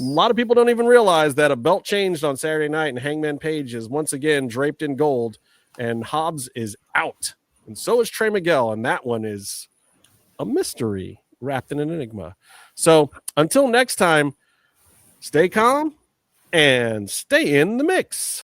a lot of people don't even realize that a belt changed on Saturday night, and Hangman Page is once again draped in gold, and Hobbs is out. And so is Trey Miguel, and that one is a mystery wrapped in an enigma. So until next time, stay calm and stay in the mix.